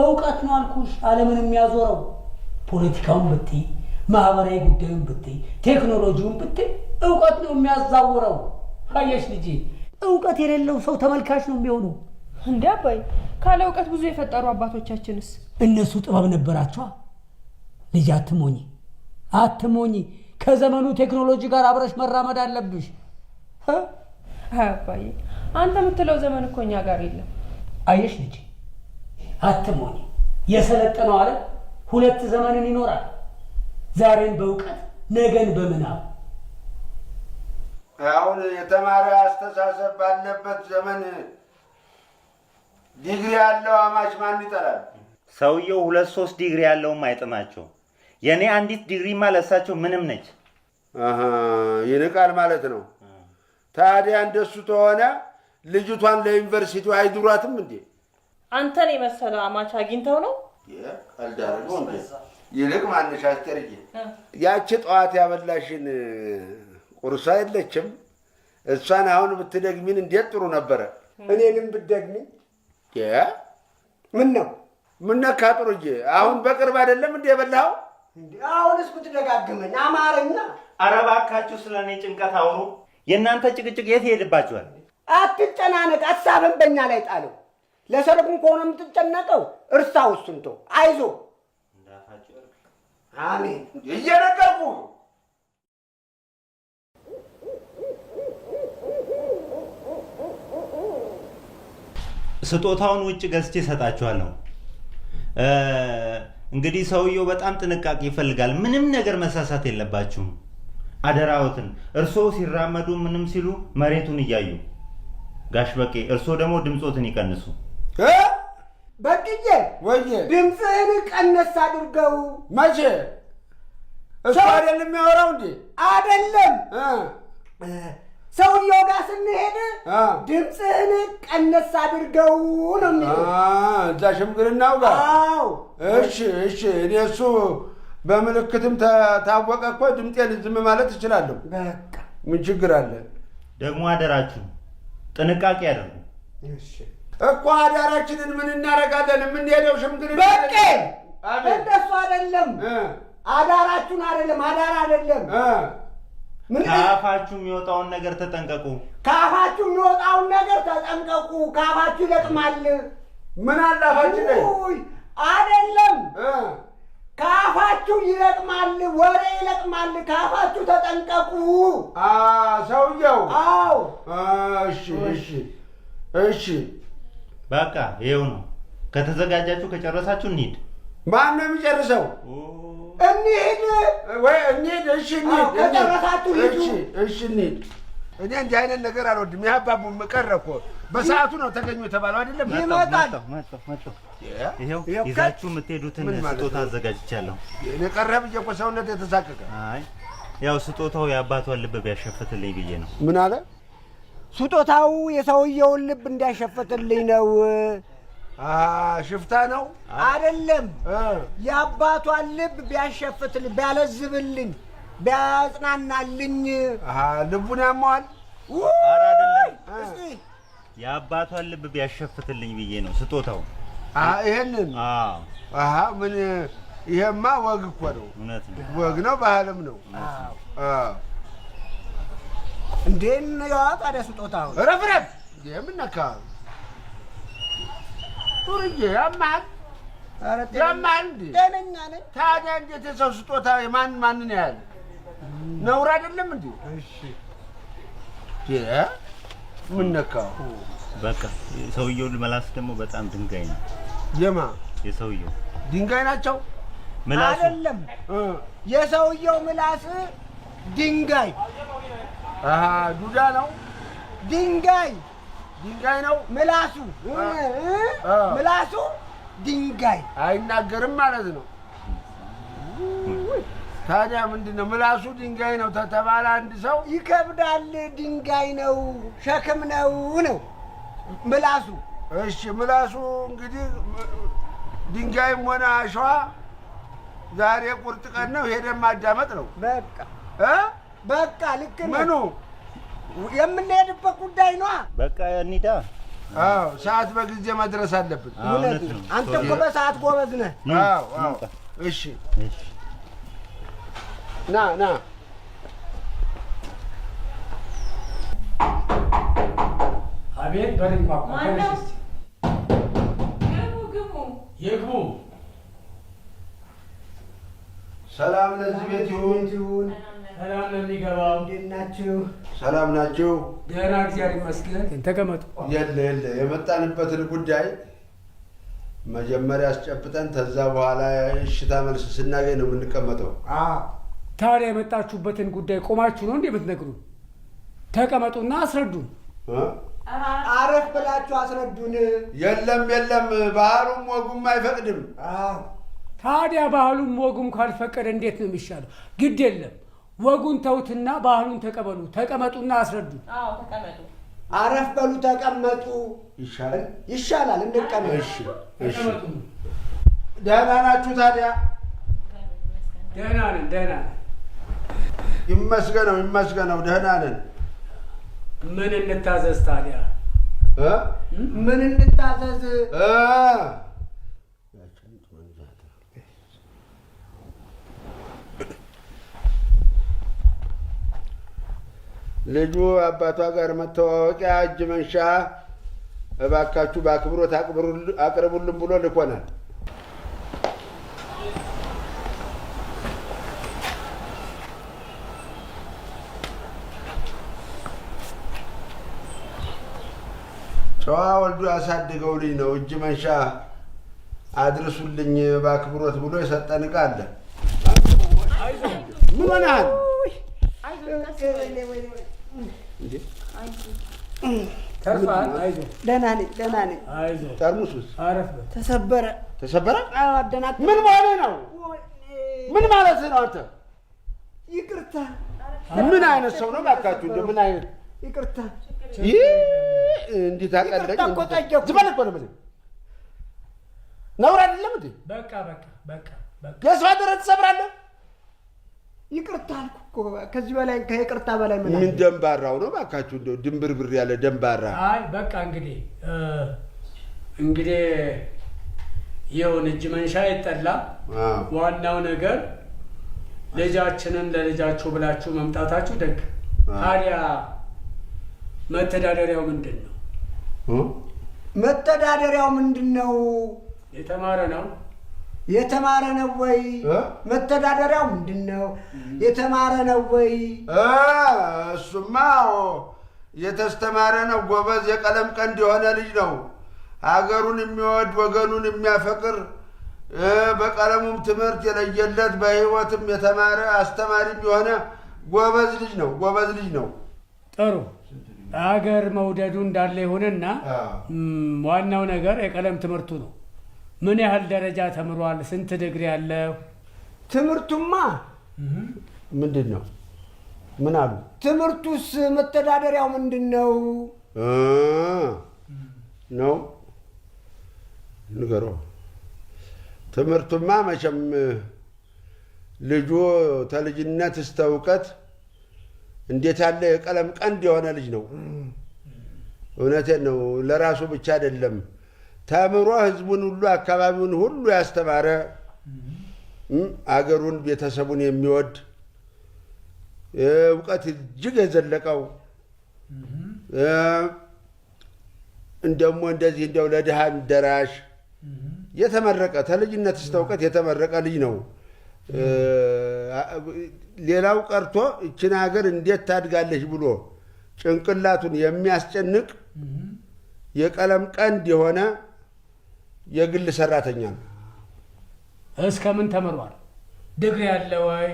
እውቀት ነው አልኩሽ ዓለምን የሚያዞረው። ፖለቲካውን ብትይ፣ ማህበራዊ ጉዳዩን ብትይ፣ ቴክኖሎጂውን ብትይ እውቀት ነው የሚያዛውረው። አየሽ ልጅ፣ እውቀት የሌለው ሰው ተመልካች ነው የሚሆነው። እንዴ አባይ፣ ካለ እውቀት ብዙ የፈጠሩ አባቶቻችንስ? እነሱ ጥበብ ነበራቸዋ። ልጅ አትሞኝ አትሞኝ። ከዘመኑ ቴክኖሎጂ ጋር አብረሽ መራመድ አለብሽ። አባዬ አንተ የምትለው ዘመን እኮ እኛ ጋር የለም። አየሽ ልጅ አትሞኝ። የሰለጠነው ዓለም ሁለት ዘመንን ይኖራል። ዛሬን በእውቀት ነገን በምናብ። አሁን የተማረ አስተሳሰብ ባለበት ዘመን ዲግሪ ያለው አማች ማን ይጠላል? ሰውየው 2-3 ዲግሪ ያለውም አይጥማቸው። የኔ አንዲት ዲግሪማ ለእሳቸው ምንም ነች። ይንቃል ማለት ነው። ታዲያ እንደሱ ተሆነ ልጅቷን ለዩኒቨርሲቲው አይድሯትም እንዴ? አንተን የመሰለ አማች አግኝተው ነው አልዳረገው እንዴ? ይልቅ ማንሽ አስተርዬ ያቺ ጠዋት ያበላሽን ቁርሳ የለችም? እሷን አሁን ብትደግሚን እንዴት ጥሩ ነበረ። እኔንም ብትደግሚኝ ምን ነው? ምን ነካ ጥሩዬ? አሁን በቅርብ አይደለም እንዴ የበላኸው? አሁንስ ብትደጋግመኝ አማረኛ። ኧረ እባካችሁ ስለ እኔ ጭንቀት አውሩ። የእናንተ ጭቅጭቅ የት ይሄድባችኋል? አትጨናነቅ። ሀሳብን በእኛ ላይ ጣለው። ለሰርጉም ከሆነ የምትጨነቀው እርሳው። እሱን ተው። አይዞህ። አሜን እየነገርኩ ስጦታውን ውጭ ገዝቼ እሰጣችኋለሁ። እንግዲህ ሰውየው በጣም ጥንቃቄ ይፈልጋል። ምንም ነገር መሳሳት የለባችሁም። አደራዎትን እርስዎ ሲራመዱ ምንም ሲሉ መሬቱን እያዩ ጋሽ በቄ፣ እርስዎ ደግሞ ድምጾትን ይቀንሱ። በቅዬ ወይዬ ድምፅህን ቀነስ አድርገው። መቼ? እሱ አይደለም የሚያወራው እንዴ? አይደለም ሰውየው ጋር ስንሄድ ድምፅህን ቀነስ አድርገው ነው የሚለው። እዛ ሽምግልናው ጋር? አዎ። እሺ እሺ። እኔ እሱ በምልክትም ታወቀ እኮ ድምጤን ዝም ማለት እችላለሁ። በቃ ምን ችግር አለ? ደግሞ አደራችሁ ጥንቃቄ ያደርጉ። እሺ እኮ አዳራችንን ምን እናደርጋለን? የምንሄደው ሽምግልና በቄ እንደሱ አይደለም። አዳራችሁን አይደለም፣ አዳር አይደለም። ከአፋችሁ የሚወጣውን ነገር ተጠንቀቁ። ካፋችሁ የሚወጣውን ነገር ተጠንቀቁ። ካፋችሁ ይለቅማል። ምን አለ አፋችን ላይ? አይደለም ካፋችሁ ይለቅማል፣ ወሬ ይለቅማል። ካፋችሁ ተጠንቀቁ። ሰውየው? አዎ። እሺ በቃ ይኸው ነው። ከተዘጋጃችሁ ከጨረሳችሁ እንሂድ። ማን ነው የሚጨርሰው? እንሂድ ወይ እንሂድ። እሺ እንሂድ። ከጨረሳችሁ ሂዱ። እሺ እንሂድ። እኔ እንዲህ አይነት ነገር አልወድም። ያባቡ ቀረ እኮ በሰዓቱ ነው ተገኙ የተባለው አይደለም? ይመጣል። ይኸው ይዛችሁ የምትሄዱትን ስጦታ አዘጋጅቻለሁ። እኔ ቀረ ብዬ እኮ ሰውነት የተሳቀቀ። አይ ያው ስጦታው የአባቷን ልብ ቢያሸፍትልኝ ብዬ ነው። ምን አለ? ስጦታው የሰውየውን ልብ እንዲያሸፍትልኝ ነው። ሽፍታ ነው አይደለም። የአባቷን ልብ ቢያሸፍትልኝ፣ ቢያለዝብልኝ፣ ቢያጽናናልኝ። ልቡን ያመዋል? ኧረ አይደለም፣ የአባቷን ልብ ቢያሸፍትልኝ ብዬ ነው ስጦታው። ይሄንን? ምን ይሄማ ወግ እኮ ነው። እውነት ነው፣ ወግ ነው፣ ባህልም ነው። እንዴት ነው ታዲያ ስጦታው? ረፍረፍ የምን ነካ? ጡርዬ ያማል ያማል። ጤነኛ ነኝ። ታዲያ እንዴት የሰው ስጦታ ማንን ያህል ነውር አይደለም እንዴ? እሺ ምን ነካው? በቃ ሰውየው ምላስ ደግሞ በጣም ድንጋይ ነው። የማ? የሰውየው ድንጋይ ናቸው? ምላሱ አይደለም፣ የሰውየው ምላስ ድንጋይ። ዱዳ ነው። ድንጋይ ነው ምላሱ። ምላሱ ድንጋይ አይናገርም ማለት ነው። ታዲያ ምንድን ነው? ምላሱ ድንጋይ ነው ተተባለ አንድ ሰው ይከብዳል። ድንጋይ ነው፣ ሸክም ነው ምላሱ። እሺ ምላሱ እንግዲህ ድንጋይም ሆነ አሸዋ ዛሬ ቁርጥ ቀን ነው። ሄደን ማዳመጥ ነው። በቃ ልክ ነው። ምኑ የምንሄድበት ጉዳይ ነው። በቃ እንሂዳ። ሰዓት በጊዜ መድረስ አለብን። አንተ እኮ በሰዓት ጎበዝ ነህ። እሺ ና አቤት። በልኝ ቋቋ ይግቡ። ሰላም ለዚህ ቤት ይሁን። ሰላም ለሚገባው። እንዴት ናችሁ? ሰላም ናችሁ? ደህና እግዚአብሔር ይመስገን። ተቀመጡ። የለ የመጣንበትን ጉዳይ መጀመሪያ አስጨብጠን ከዛ በኋላ እሽታ መልስ ስናገኝ ነው የምንቀመጠው። ታዲያ የመጣችሁበትን ጉዳይ ቆማችሁ ነው እንዴ የምትነግሩን? ተቀመጡና አስረዱን። አረፍ ብላችሁ አስረዱን። የለም ባህሉም ወጉም አይፈቅድም። ታዲያ ባህሉም ወጉም ካልፈቀደ እንዴት ነው የሚሻለው? ግድ የለም ወጉን ተውትና ባህሉን ተቀበሉ። ተቀመጡና አስረዱን። ተቀመጡ። አረፍ በሉ፣ ተቀመጡ። ይሻላል እንቀመጥ። እሺ ደህና ናችሁ ታዲያ? ደህና ነን። ይመስገነው ደህና ነን። ምን እንታዘዝ ታዲያ? ምን እንታዘዝ? ልጁ አባቷ ጋር መተዋወቂያ እጅ መንሻ እባካችሁ በአክብሮት አቅርቡልን ብሎ ልኮናል። ጨዋ ወልዶ ያሳደገው ልጅ ነው። እጅ መንሻ አድርሱልኝ በአክብሮት ብሎ የሰጠን ዕቃ አለ። ምን ሆነሃል? ደህና ነኝ። ጠርሙሱስ ተሰበረ። ምን ማለት ነው? ምን ማለት ነው? አንተ ይቅርታ። ምን አይነት ሰው ነው እባካችሁ? እንደው ምን አይነት ይቅርታ። እንዴት አቀለኝ? ዝም በል ነው ነውር አይደለም እንዴ? በቃ የሰው አደረ ትሰብራለህ። ይቅርታ አልኩ እኮ። ከዚህ በላይ ከይቅርታ በላይ ምን ደንባራው ነው እባካችሁ? እንደው ድንብርብር ያለ ደንባራ። አይ በቃ እንግዲህ ይሁን። እጅ መንሻ ይጠላ። ዋናው ነገር ልጃችንን ለልጃችሁ ብላችሁ መምጣታችሁ ደግ። ታዲያ መተዳደሪያው ምንድን ነው? መተዳደሪያው ምንድን ነው? የተማረ ነው? የተማረ ነው ወይ? መተዳደሪያው ምንድን ነው? የተማረ ነው ወይ? እሱማ የተስተማረ ነው። ጎበዝ የቀለም ቀንድ የሆነ ልጅ ነው። ሀገሩን የሚወድ ወገኑን የሚያፈቅር በቀለሙም ትምህርት የለየለት በህይወትም የተማረ አስተማሪም የሆነ ጎበዝ ልጅ ነው። ጎበዝ ልጅ ነው። ጥሩ ሀገር መውደዱ እንዳለ ይሁንና ዋናው ነገር የቀለም ትምህርቱ ነው። ምን ያህል ደረጃ ተምሯል? ስንት ዲግሪ ያለው? ትምህርቱማ ምንድን ነው? ምን አሉ? ትምህርቱስ መተዳደሪያው ምንድን ነው? ነው ንገሮ። ትምህርቱማ መቼም ልጁ ተልጅነት እስከ እውቀት እንዴት ያለ የቀለም ቀንድ የሆነ ልጅ ነው። እውነቴን ነው። ለራሱ ብቻ አይደለም ተምሮ ህዝቡን ሁሉ አካባቢውን ሁሉ ያስተማረ አገሩን ቤተሰቡን የሚወድ እውቀት እጅግ የዘለቀው እንደሞ እንደዚህ እንደው ለድሃ ደራሽ የተመረቀ ተልጅነት እስከ እውቀት የተመረቀ ልጅ ነው። ሌላው ቀርቶ እችን ሀገር እንዴት ታድጋለች ብሎ ጭንቅላቱን የሚያስጨንቅ የቀለም ቀንድ የሆነ የግል ሰራተኛ ነው። እስከ ምን ተምሯል? ዲግሪ ያለ ወይ?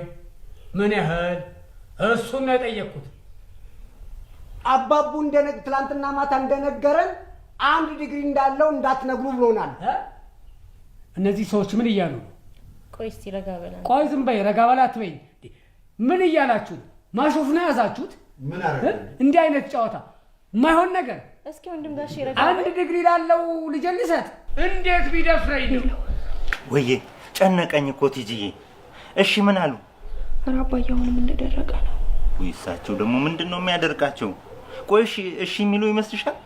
ምን ያህል? እሱን ነው የጠየቅኩት። አባቡ ትላንትና ማታ እንደነገረን 1 ዲግሪ እንዳለው እንዳትነግሩ ብሎናል። እነዚህ ሰዎች ምን እያሉ ነው? ቆይ እስቲ ረጋ በላ። ቆይ ዝም በይ፣ ረጋ በላ አትበይ። ምን እያላችሁ ማሾፍ ነው ያዛችሁት? ምን አረጋችሁ? እንዲህ አይነት ጨዋታ የማይሆን ነገር። እስኪ ወንድም ጋሽ ረጋ 1 ዲግሪ ላለው ልጅ ልሰጥ እንዴት ቢደፍረኝ ነው? ወይዬ ጨነቀኝ እኮ ቲጂዬ። እሺ ምን አሉ? ኧረ አባዬ አሁንም እንደደረቀ ነው። ወይ እሳቸው ደግሞ ምንድን ነው የሚያደርቃቸው? ቆይ እሺ የሚሉ ይመስልሻል?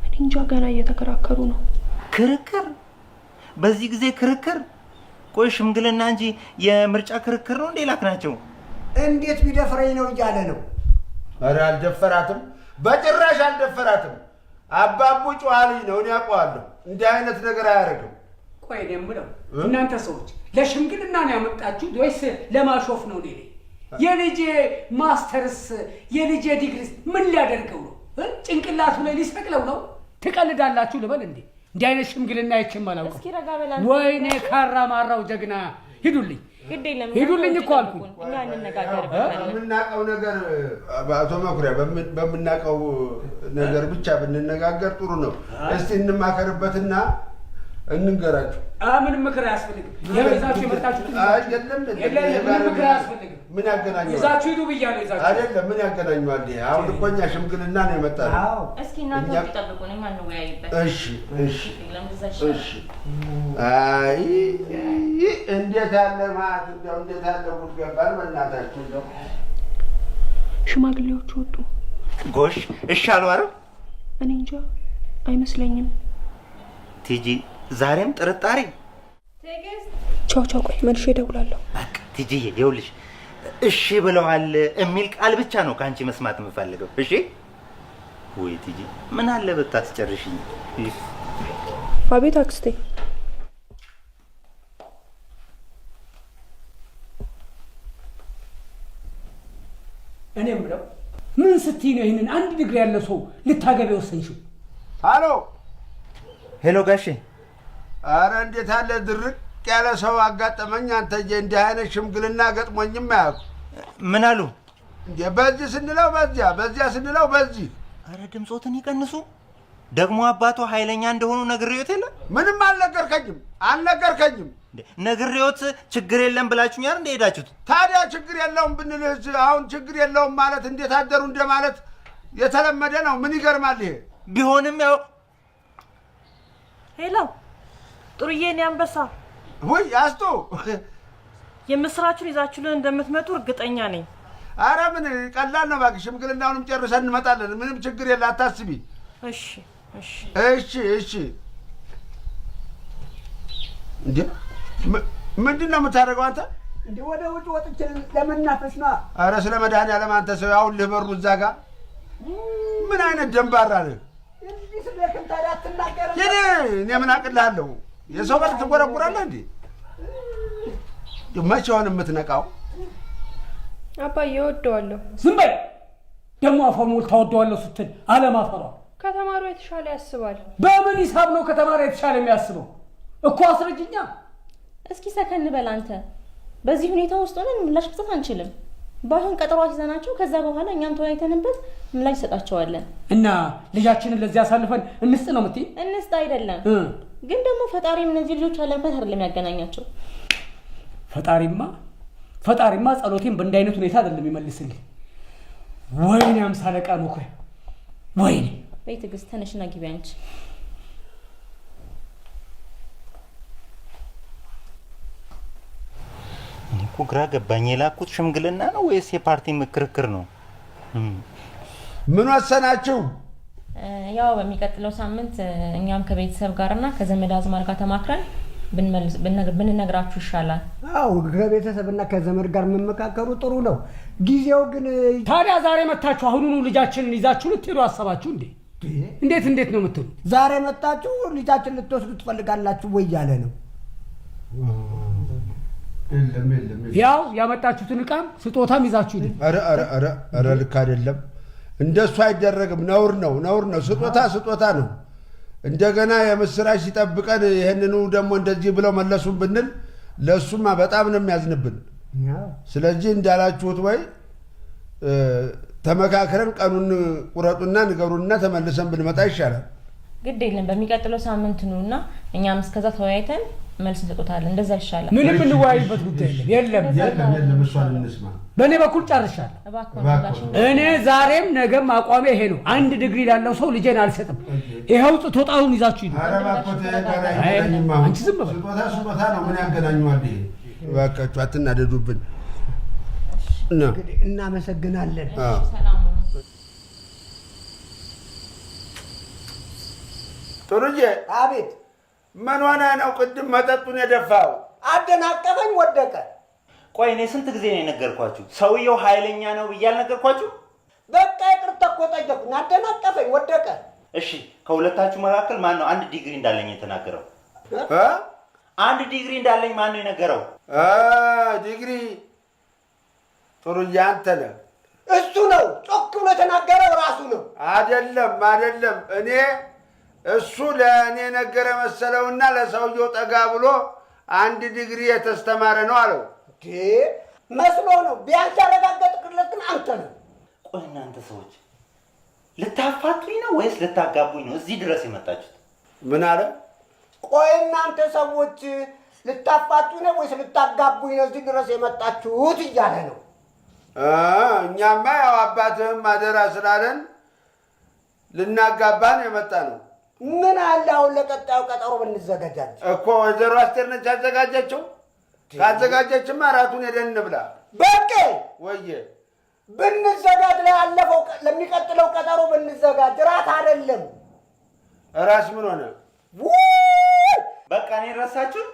እኔ እንጃ ገና እየተከራከሩ ነው። ክርክር? በዚህ ጊዜ ክርክር? ቆይ ሽምግልና እንጂ የምርጫ ክርክር ነው እንዴ ላክናቸው? እንዴት ቢደፍረኝ ነው እያለ ነው። ኧረ አልደፈራትም፣ በጭራሽ አልደፈራትም። አባቡ ጨዋ ልጅ ነው፣ እኔ አውቀዋለሁ። እንዲህ አይነት ነገር አያደርግም። ቆይ እኔ የምለው እናንተ ሰዎች ለሽምግልና ነው ያመጣችሁት ወይስ ለማሾፍ ነው? እኔ የልጄ ማስተርስ የልጄ ዲግሪስ ምን ሊያደርገው ነው? ጭንቅላቱ ላይ ሊሰቅለው ነው? ትቀልዳላችሁ ልበል እንዴ? እንዲህ አይነት ሽምግልና አይቼም አላውቅም። እስኪ ረጋ በላ። ወይኔ ካራ ማራው ጀግና ሂዱልኝ፣ ሂዱልኝ እኮ አልኩኝ። እኛ እንነጋገርበታለን። በምናውቀው ነገር አቶ መኩሪያ በምናውቀው ነገር ብቻ ብንነጋገር ጥሩ ነው። እስቲ እንማከርበትና እንንገራችሁ። ምን ምክር አያስፈልግም። ይዛችሁ የመጣችሁት ምን ምክር አያስፈልግም። ምን ያገናኘዋል? ይዛችሁ ሂዱ ብያለሁ። ይዛችሁ አይደለም ምን ያገናኘዋል? አሁን እኮ እኛ ሽምግልና ነው የመጣነው። እስኪ እናንተ ብትጠብቁን እኛ እንወያይበት። እሺ እሺ እሺ። አይ እንዴት ያለ ማለት እንደው እንዴት ያለ ጉድ ገባን በእናታችሁ። እንደው ሽማግሌዎቹ ወጡ። ጎሽ እሺ አሉ አይደል? እኔ እንጃ አይመስለኝም። ቲጂ ዛሬም ጥርጣሬ። ቻው ቻው፣ ቆይ መልሼ እደውላለሁ። በቃ ቲጂዬ ይኸውልሽ እሺ ብለዋል የሚል ቃል ብቻ ነው ከአንቺ መስማት የምፈልገው። እሺ ወይ ቲጂ ምን አለ ብታስጨርሽኝ። አቤት አክስቴ። እኔ የምለው ምን ስትይ ነው ይህንን 1 ዲግሪ ያለ ሰው ልታገቢ ወሰንሽው? ሃሎ ሄሎ ጋሼ። አረ እንዴት አለ ድርቅ ያለ ሰው አጋጠመኝ። አንተዬ እንዲህ አይነት ሽምግልና ገጥሞኝም አያውቁ። ምን አሉ? እንዴ በዚህ ስንለው በዚያ፣ በዚያ ስንለው በዚህ። አረ ድምጾትን ይቀንሱ። ደግሞ አባቱ ኃይለኛ እንደሆኑ ነግሬዎት የለ? ምንም አልነገርከኝም። ነግሬዎት ችግር የለም ብላችሁኝ አይደል እንደሄዳችሁት? ታዲያ ችግር የለውም ብንልህ አሁን ችግር የለውም ማለት እንዴት አደሩ እንደማለት የተለመደ ነው። ምን ይገርማል ይሄ። ቢሆንም ያው ሄሎ ጥሩዬ፣ እኔ አንበሳ። ወይ አስቶ የምስራችሁን ይዛችሁልን እንደምትመጡ እርግጠኛ ነኝ። አረ ምን ቀላል ነው እባክሽ። ሽምግልናውንም ጨርሰን እንመጣለን። ምንም ችግር የለ፣ አታስቢ። እሺ እሺ እሺ እሺ። እንዴ ምንድን ነው የምታደርገው አንተ? እንዴ ወደ ውጭ ወጥቼ ለመናፈስ ነው። አረ ስለ መድኃኒዓለም አንተ ሰው ያውልህ በሩ እዛ ጋር ምን አይነት ደንባራ ነህ? እንዲህ ስለከም ታዲያ አትናገርም? እኔ ምን አቅልሃለሁ? የሰው በር ትጎረጉራለህ እንዴ? መቼ ሆነ የምትነቃው? አባዬ እወደዋለሁ። ዝም በል ደግሞ አፏን ሞልታ እወደዋለሁ ስትል አለማፈሯ። ከተማሪው የተሻለ ያስባል። በምን ሂሳብ ነው ከተማሪው የተሻለ የሚያስበው? እኮ አስረጅኛ። እስኪ ሰከን በል አንተ። በዚህ ሁኔታ ውስጥ ሆነን ምላሽ መስጠት አንችልም። ባይሆን ቀጠሮ አስይዘናቸው ከዛ በኋላ እኛም ተወያይተንበት ምላሽ ሰጣቸዋለን። እና ልጃችንን ለዚህ አሳልፈን እንስጥ ነው የምትይ? እንስጥ አይደለም ግን ደግሞ ፈጣሪም እነዚህ ልጆች አለበት አይደለም ያገናኛቸው። ፈጣሪማ ጸሎቴን በእንዲህ አይነት ሁኔታ አይደለም ይመልስልኝ። ወይኔ 50 አለቃ መኩሪያ ወይኔ። በይ ትዕግስት ተነሽና ግቢ አንቺ። እኮ ግራ ገባኝ። የላኩት ሽምግልና ነው ወይስ የፓርቲ ምክርክር ነው? ምን ወሰናችሁ? ያው በሚቀጥለው ሳምንት እኛም ከቤተሰብ ጋርና ከዘመድ አዝማድ ጋር ተማክረን ብንነግራችሁ ይሻላል። አዎ ከቤተሰብና ከዘመድ ጋር መመካከሩ ጥሩ ነው። ጊዜው ግን ታዲያ ዛሬ መታችሁ አሁኑኑ ልጃችንን ይዛችሁ ልትሄዱ አሰባችሁ እንዴ? እንዴት ነው የምትሉ? ዛሬ መጣችሁ ልጃችን ልትወስዱ ትፈልጋላችሁ ወይ ያለ ነው። የለም ያው ያመጣችሁትን ዕቃም ስጦታም ይዛችሁ ሂዱ። ኧረ ልክ አይደለም። እንደሱ አይደረግም። ነውር ነው። ስጦታ ነው። እንደገና የምስራች ሲጠብቀን ይህንኑ ደግሞ እንደዚህ ብለው መለሱን ብንል ለሱማ በጣም ነው የሚያዝንብን። ስለዚህ እንዳላችሁት ወይ ተመካከረን ቀኑን ቁረጡና ንገሩንና ተመልሰን ብንመጣ ይሻላል። ግድ የለም በሚቀጥለው ሳምንት ነውና እኛም እስከዛ ተወያይተን መልስ እንሰጣለን። እንደዛ ይሻላል። ምንም እንወያይበት ጉዳይ የለም። እሷን እንስማ። በእኔ በኩል ጨርሻለሁ። እኔ ዛሬም ነገም አቋሜ ይሄ ነው። 1 ዲግሪ ላለው ሰው ልጄን አልሰጥም። ይኸው ጦጣውን ይዛችሁ ሂዱ። አንቺ ዝም በል። ስጦታ ነው። ምን ያገናኘዋል? እባካችሁ አትናደዱብን። እንግዲህ እናመሰግናለን። ጥሩዬ። አቤት። ምን ሆነ ነው ቅድም መጠጡን የደፋው? አደናቀፈኝ፣ ወደቀ። ቆይ እኔ ስንት ጊዜ ነው የነገርኳችሁ? ሰውየው ኃይለኛ ነው ብዬ አልነገርኳችሁ? በቃ ይቅርታ እኮ ጠየቁኝ። አደናቀፈኝ፣ ወደቀ። እሺ ከሁለታችሁ መካከል ማን ነው 1 ዲግሪ እንዳለኝ የተናገረው? 1 ዲግሪ እንዳለኝ ማን ነው የነገረው? ዲግሪ ጥሩዬ አንተ ነህ። እሱ ነው ጮክ ብሎ የተናገረው፣ ራሱ ነው። አይደለም እኔ እሱ ለእኔ ነገረ መሰለውና ለሰውየው ጠጋ ብሎ 1 ዲግሪ የተስተማረ ነው አለው። መስሎ ነው። ቢያንስ ያረጋገጥክለት ግን አንተ ነው። ቆይ እናንተ ሰዎች ልታፋቱኝ ነው ወይስ ልታጋቡኝ ነው እዚህ ድረስ የመጣችሁት? ምን አለ? ቆይ እናንተ ሰዎች ልታፋቱኝ ነው ወይስ ልታጋቡኝ ነው እዚህ ድረስ የመጣችሁት እያለ ነው። እኛማ ያው አባትህም አደራ ስላለን ልናጋባን የመጣ ነው። ምን አለ አሁን ለቀጣዩ ቀጠሮ ብንዘጋጃች እኮ ወይዘሮ አስቴር ነች ያዘጋጀችው። ካዘጋጀችማ እራቱን ሄደን እንብላ። በቃ ወየ ብንዘጋጅ ለአለፈው ለሚቀጥለው ቀጠሮ ብንዘጋጅ እራት አይደለም። እራስ ምን ሆነ? በቃ እኔ ረሳችሁ።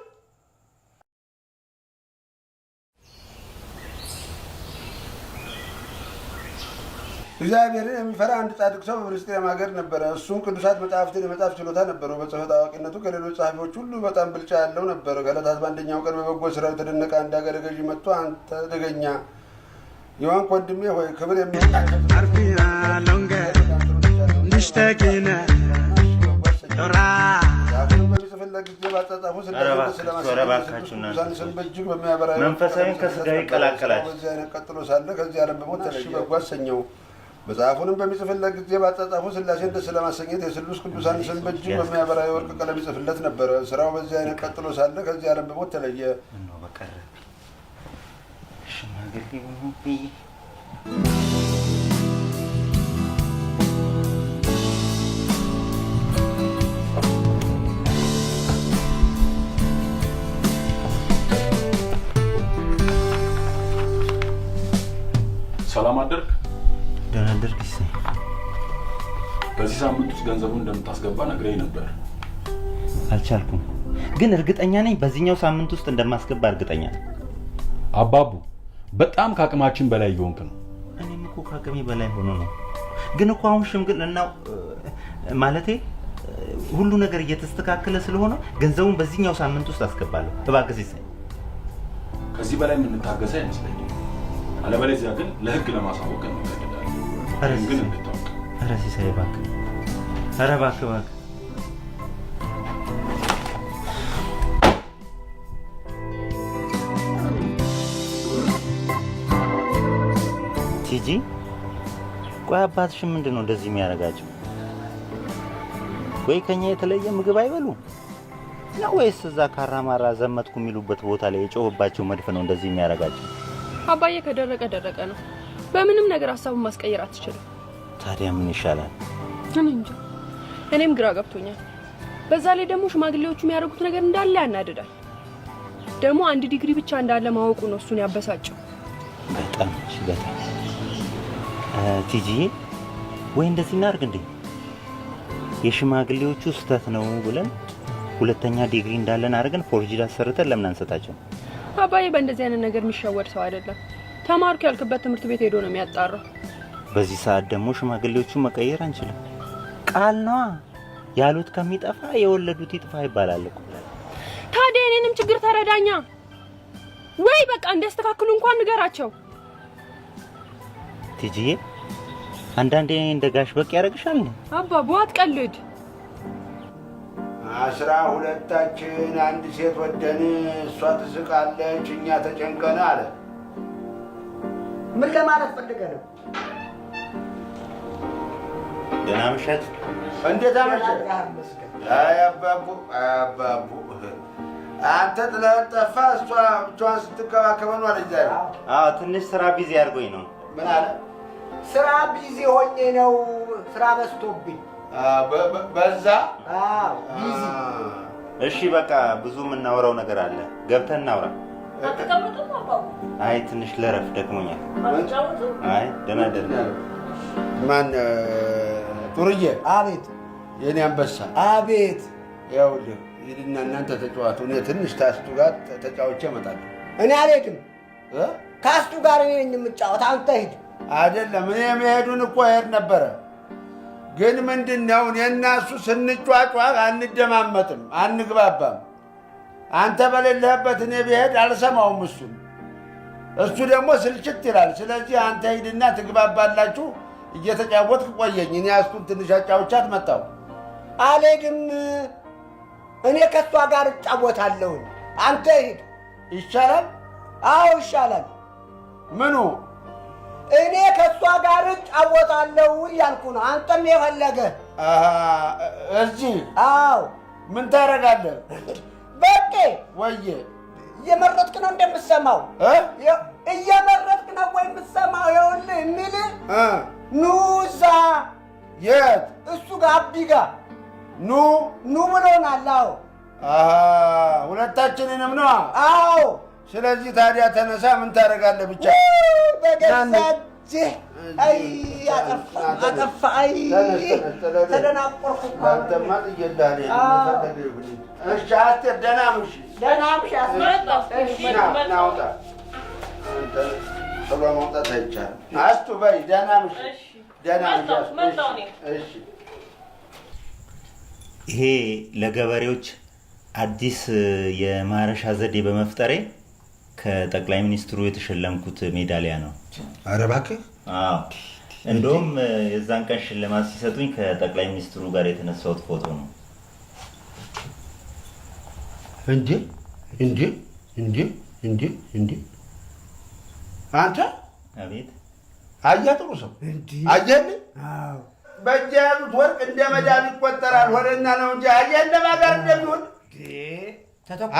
እግዚአብሔርን የሚፈራ አንድ ጻድቅ ሰው በፍልስጤም ሀገር ነበረ። እሱም ቅዱሳት መጽሐፍትን የመጻፍ ችሎታ ነበረው። በጽሕፈት አዋቂነቱ ከሌሎች ጸሐፊዎች ሁሉ በጣም ብልጫ ያለው ነበረ። ከዕለታት በአንደኛው ቀን በበጎ ስራው የተደነቀ አንድ አገረ ገዥ መጥቶ አንተ አደገኛ የዋንክ ወንድሜ ሆይ ክብር የሚሆን መንፈሳዊን ከስጋዊ ቀላቀላችሁ። በዚህ አይነት ቀጥሎ ሳለ ከዚህ ዓለም በሞት ተለየ። በጎ አሰኘው። መጽሐፉንም በሚጽፍለት ጊዜ ባጻጻፉ ሥላሴን ደስ ለማሰኘት የስሉስ ቅዱሳን ስም በእጅግ በሚያበራ የወርቅ ቀለም ይጽፍለት ነበረ። ስራው በዚህ አይነት ቀጥሎ ሳለ ከዚህ ዓለም በሞት ተለየ። ሰላም አደርክ? ደህና አደርክ? በዚህ ሳምንት ውስጥ ገንዘቡን እንደምታስገባ ነግረኝ ነበር። አልቻልኩም፣ ግን እርግጠኛ ነኝ በዚህኛው ሳምንት ውስጥ እንደማስገባ እርግጠኛ ነኝ። አባቡ በጣም ከአቅማችን በላይ እየሆንክ ነው። እኔም እኮ ከአቅሜ በላይ ሆኖ ነው። ግን እኮ አሁን ሽምግልናው ማለቴ ሁሉ ነገር እየተስተካከለ ስለሆነ ገንዘቡን በዚህኛው ሳምንት ውስጥ አስገባለሁ። እባክህ ሲሳይ፣ ከዚህ በላይ የምንታገሰ አይመስለኝም። አለበለዚያ ግን ለህግ ለማሳወቅ እንገደዳለን። ግን እንድታውቅ። ኧረ ሲሳይ እባክህ፣ ኧረ እባክህ እባክህ። ቲጂ፣ ቆይ አባትሽን ምንድን ነው እንደዚህ የሚያደርጋቸው? ወይ ከኛ የተለየ ምግብ አይበሉ ነው ወይስ እዛ ካራማራ ዘመትኩ የሚሉበት ቦታ ላይ የጮህባቸው መድፍ ነው እንደዚህ የሚያደርጋቸው? አባዬ ከደረቀ ደረቀ ነው። በምንም ነገር ሀሳቡን ማስቀየር አትችልም። ታዲያ ምን ይሻላል? እኔ እንጃ፣ እኔም ግራ ገብቶኛል። በዛ ላይ ደግሞ ሽማግሌዎቹ የሚያደርጉት ነገር እንዳለ ያናድዳል። ደግሞ 1 ዲግሪ ብቻ እንዳለ ማወቁ ነው እሱን ያበሳጨው። በጣም በጣም ቲጂ፣ ወይ እንደዚህ እናድርግ እንዴ? የሽማግሌዎቹ ስህተት ነው ብለን 2ኛ ዲግሪ እንዳለን አድርገን ፎርጅድ አሰርተን ለምን አንሰጣቸው? አባዬ በእንደዚህ አይነት ነገር የሚሸወድ ሰው አይደለም። ተማርኩ ያልክበት ትምህርት ቤት ሄዶ ነው የሚያጣራው። በዚህ ሰዓት ደግሞ ሽማግሌዎቹን መቀየር አንችልም። ቃል ነዋ ያሉት ከሚጠፋ የወለዱት ይጥፋ ይባላል እኮ። ታዲያ የኔንም ችግር ተረዳኛ ወይ በቃ እንዲያስተካክሉ እንኳን ንገራቸው። ቲጂዬ፣ አንዳንዴ እንደ ጋሽ በቅ ያደርግሻል። አባቡ አትቀልድ። 12ታችን አንድ ሴት ወደን እሷ ትስቃለች እኛ ተጨንቀን አለ። ምን ለማለት ፈልገህ ነው? ደህና መሻት። እንዴት አመሸህ? አይ አባቡ አንተ ጥለኸን ጠፋህ። እሷ ብቻዋን ስትንከባከበ ነው አለች ዛሬ። አዎ ትንሽ ስራ ቢዚ አድርጎኝ ነው። ምን አለ? ስራ ቢዚ ሆኜ ነው። ስራ በዝቶብኝ በዛ። አዎ ቢዚ። እሺ በቃ ብዙ የምናወራው ነገር አለ፣ ገብተን እናውራ። አትቀመጥም አባቡ? አይ ትንሽ ለረፍ ደክሞኛል። አትጫወትም? አይ ደህና ደህና። ማን ጡርዬ? አቤት። የኔ አንበሳ? አቤት። ይኸውልህ ሂድና እናንተ ተጫዋቱ፣ እኔ ትንሽ ታስቱ ጋር ተጫውቼ እመጣለሁ። እኔ አልሄድም። ከአስቱ ጋር እኔ ነኝ የምጫወት፣ አንተ ሂድ። አይደለም እኔ መሄዱን እኮ እሄድ ነበረ፣ ግን ምንድን ነው እኔና እሱ ስንጫጫ አንደማመጥም፣ አንግባባም። አንተ በሌለህበት እኔ ብሄድ አልሰማውም እሱን፣ እሱ ደግሞ ስልችት ይላል። ስለዚህ አንተ ሂድና ትግባባላችሁ፣ እየተጫወትክ ቆየኝ። እኔ አስቱን ትንሽ አጫውቻት መጣሁ። አልሄድም። እኔ ከእሷ ጋር እጫወታለሁ። አንተ ሂድ። ይሻላል? አዎ ይሻላል። ምኑ? እኔ ከእሷ ጋር እጫወታለሁ እያልኩ ነው። አንተም የፈለገ እዚህ? አዎ። ምን ታደርጋለህ? በቄ ወዬ እየመረጥክ ነው እንደምትሰማው? እየመረጥክ ነው ወይ የምትሰማው? ይኸውልህ የሚልህ ኑ እዛ። የት? እሱ ጋር አብዲ ጋር ኑ ብሎናል። አዎ ሁለታችንንም ነው? አዎ። ስለዚህ ታዲያ ተነሳ። ምን ታደርጋለህ? ብቻ በገዛ እጅህ አጠፋ። ተደናቆርኩ እኮ። አንተማ ጥዬልሃለሁ። የፈለገ ይሁን። እሺ አስቴር ደህና ምሽ። ደህና ምሽ። ና ውጣ። አንተ ጥሎ መውጣት አይቻልም። አስቱ በይ ደህና ምሽ። ደህና ምሽ። እሺ ይሄ ለገበሬዎች አዲስ የማረሻ ዘዴ በመፍጠሬ ከጠቅላይ ሚኒስትሩ የተሸለምኩት ሜዳሊያ ነው። ኧረ እባክህ። አዎ እንደውም የዛን ቀን ሽልማት ሲሰጡኝ ከጠቅላይ ሚኒስትሩ ጋር የተነሳሁት ፎቶ ነው። እንዴ አንተ? አቤት። አየህ ጥሩ ሰው አየህልኝ። በእጅ ያሉት ወርቅ እንደ መዳብ ይቆጠራል። ሆነና ነው እንጂ አየህ እንደማጋር እንደሚሆን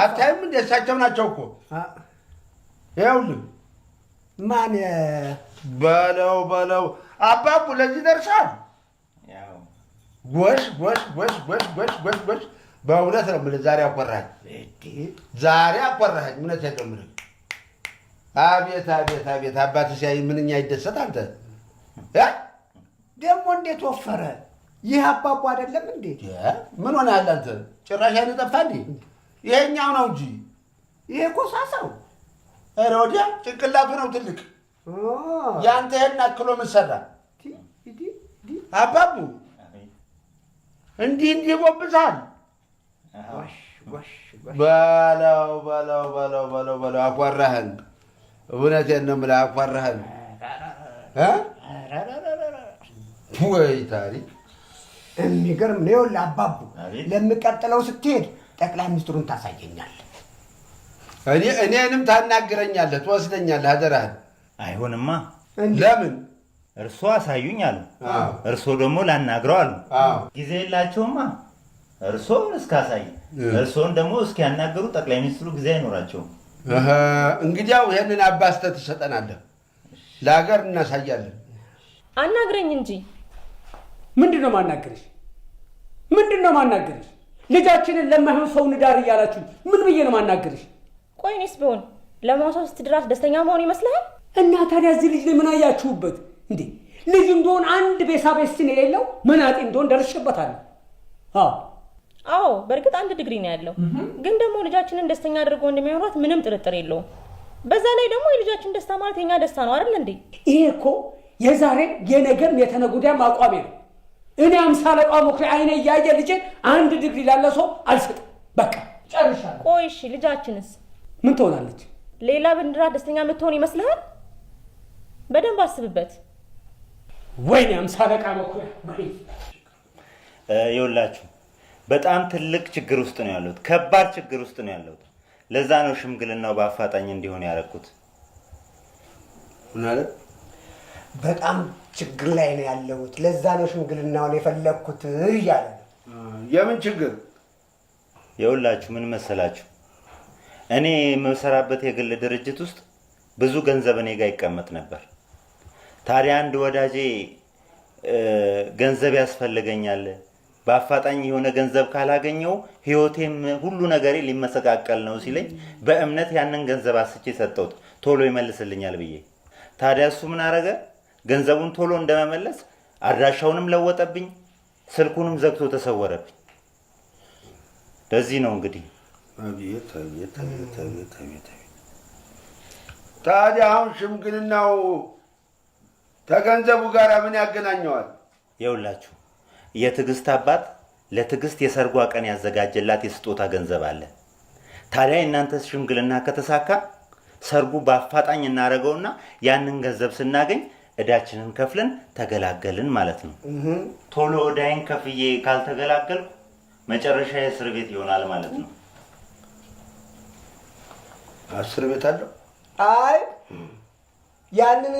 አታይም? እንደ እሳቸው ናቸው እኮ። ይኸውልህ ማን በለው አባቡ ለዚህ ደርሳል። ጎሽ በእውነት ነው የምልህ። ዛሬ አኮራኸኝ። እውነቴን ነው የምልህ። አቤት አባት ሲያይ ምንኛ ይደሰት። አንተ ደግሞ እንዴት ወፈረ! ይህ አባቡ አይደለም እንዴ? ምን ሆነ ያለ አንተ? ጭራሽ አይነ ጠፋ እንዴ? ይሄኛው ነው እንጂ ይሄ ኮሳሳው። ኧረ ወዲያ ጭንቅላቱ ነው ትልቅ። ያንተ ይሄን አክሎ ምን ሰራ? አባቡ እንዲህ ጎብዛል። በለው አኳራህን። እውነቴን ነው የምልህ አኳራህን። ወይ ታሪክ የሚገርም ነው። ይኸውልህ አባቡ ለሚቀጥለው ስትሄድ ጠቅላይ ሚኒስትሩን ታሳየኛለህ። እኔንም ታናግረኛለህ፣ ትወስደኛለህ። አደራህን። አይሆንማ። ለምን? እርሶ አሳዩኝ አሉ፣ እርሶ ደግሞ ላናግረው አሉ። ጊዜ የላቸውማ። እርሶ እስካሳይ እርሶን ደግሞ እስኪያናግሩ ጠቅላይ ሚኒስትሩ ጊዜ አይኖራቸውም። እንግዲያው ይህንን አባስተህ ትሰጠናለህ፣ ለሀገር እናሳያለን። አናግረኝ እንጂ። ምንድን ነው ማናገርሽ? ምንድን ነው ማናገርሽ? ልጃችንን ለማይሆን ሰው ንዳር እያላችሁ ምን ብዬ ነው ማናገርሽ? ቆይ እኔስ ቢሆን ለማውሳት ስትድራት ደስተኛ መሆን ይመስልሃል? እና ታዲያ እዚህ ልጅ ላይ ምን አያችሁበት እንዴ? ልጅ እንደሆን አንድ ቤሳቤስትን የሌለው መናጤ እንደሆን ደርሼበታለሁ። አዎ በእርግጥ አንድ ዲግሪ ነው ያለው፣ ግን ደግሞ ልጃችንን ደስተኛ አድርጎ እንደሚያወራት ምንም ጥርጥር የለውም። በዛ ላይ ደግሞ የልጃችን ደስታ ማለት የኛ ደስታ ነው አይደል እንዴ? ይሄ እኮ የዛሬም የነገም የተነጉዳም አቋሜ ነው። እኔ 50 አለቃ ሞክሬ አይኔ እያየ ልጄ አንድ ዲግሪ ላለ ሰው አልሰጥም። በቃ ጨርሻለሁ። ቆይ እሺ ልጃችንስ ምን ትሆናለች? ሌላ ብንድራ ደስተኛ የምትሆን ይመስልሃል? በደንብ አስብበት። ወይኔ 50 አለቃ ሞክሬ ይኸውላችሁ በጣም ትልቅ ችግር ውስጥ ነው ያለሁት፣ ከባድ ችግር ውስጥ ነው ያለሁት። ለዛ ነው ሽምግልናው በአፋጣኝ እንዲሆን ያደረኩት። በጣም ችግር ላይ ነው ያለሁት፣ ለዛ ነው ሽምግልናውን የፈለግኩት እያለ ነው። የምን ችግር? ይኸውላችሁ ምን መሰላችሁ፣ እኔ የምሰራበት የግል ድርጅት ውስጥ ብዙ ገንዘብ እኔ ጋር ይቀመጥ ነበር። ታዲያ አንድ ወዳጄ ገንዘብ ያስፈልገኛል፣ በአፋጣኝ የሆነ ገንዘብ ካላገኘው ህይወቴም ሁሉ ነገሬ ሊመሰቃቀል ነው ሲለኝ በእምነት ያንን ገንዘብ አስቼ ሰጠሁት፣ ቶሎ ይመልስልኛል ብዬ። ታዲያ እሱ ምን አረገ? ገንዘቡን ቶሎ እንደመመለስ አድራሻውንም ለወጠብኝ፣ ስልኩንም ዘግቶ ተሰወረብኝ። ለዚህ ነው እንግዲህ። ታዲያ አሁን ሽምግልናው ከገንዘቡ ጋር ምን ያገናኘዋል? ይኸውላችሁ የትዕግስት አባት ለትዕግስት የሰርጓ ቀን ያዘጋጀላት የስጦታ ገንዘብ አለ። ታዲያ እናንተ ሽምግልና ከተሳካ ሰርጉ በአፋጣኝ እናደርገውና ያንን ገንዘብ ስናገኝ እዳችንን ከፍለን ተገላገልን ማለት ነው። ቶሎ እዳይን ከፍዬ ካልተገላገልኩ መጨረሻ የእስር ቤት ይሆናል ማለት ነው። እስር ቤት አለው? አይ ያንን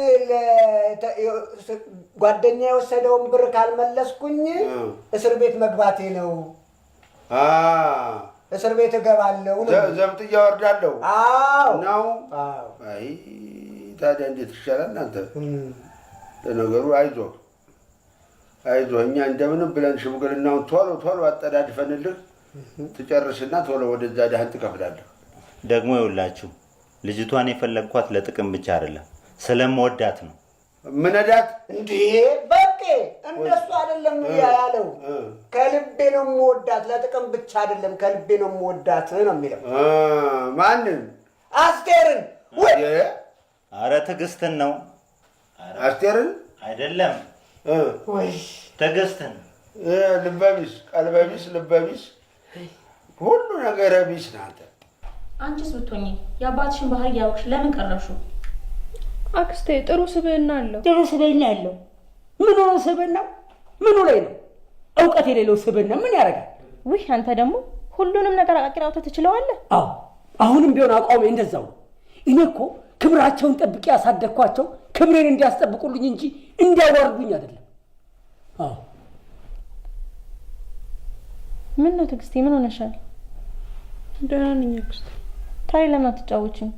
ጓደኛ የወሰደውን ብር ካልመለስኩኝ እስር ቤት መግባቴ ነው። እስር ቤት እገባለሁ። ዘብጥያ ወርዳለሁ። አዎ ነው። አይ ታዲያ እንዴት ይሻላል እናንተ? ለነገሩ አይዞህ እኛ እንደምንም ብለን ሽምግልናውን ቶሎ አጠዳድፈንልህ ትጨርስና ቶሎ ወደዛ ዳህን ትከፍላለህ። ደግሞ ይኸውላችሁ ልጅቷን የፈለግኳት ለጥቅም ብቻ አይደለም፣ ስለምወዳት ነው። ምን እዳት እንዴ? በቃ እንደሱ አይደለም ያለው። ከልቤ ነው የምወዳት፣ ለጥቅም ብቻ አይደለም፣ ከልቤ ነው የምወዳት ነው የሚለው። ማንን? አስቴርን። አረ ትዕግስትን ነው። አስቴርን አይደለም ወይ ትዕግስትን። ልበቢስ፣ ቀልበቢስ፣ ልበቢስ፣ ሁሉ ነገር ቢስ ናት። አንቺስ ብትሆኚ የአባትሽን ባህሪ ያውቅሽ ለምን ቀረብሹ? አክስቴ ጥሩ ስብዕና አለው። ጥሩ ስብዕና ያለው ምን ሆነ? ስብዕና ምኑ ላይ ነው? እውቀት የሌለው ስብዕና ምን ያደርጋል? ውይ አንተ ደግሞ ሁሉንም ነገር አቃቂር አውጥተህ ትችለዋለህ። አዎ አሁንም ቢሆን አቋሜ እንደዛው ነው። እኔ እኮ ክብራቸውን ጠብቄ ያሳደግኳቸው ክብሬን እንዲያስጠብቁልኝ እንጂ እንዲያዋርዱኝ አይደለም። አዎ ምን ነው ትዕግስቴ፣ ምን ሆነሻል? ደህና ነኝ አክስቴ። ታዲያ ለምን አትጫወቺም?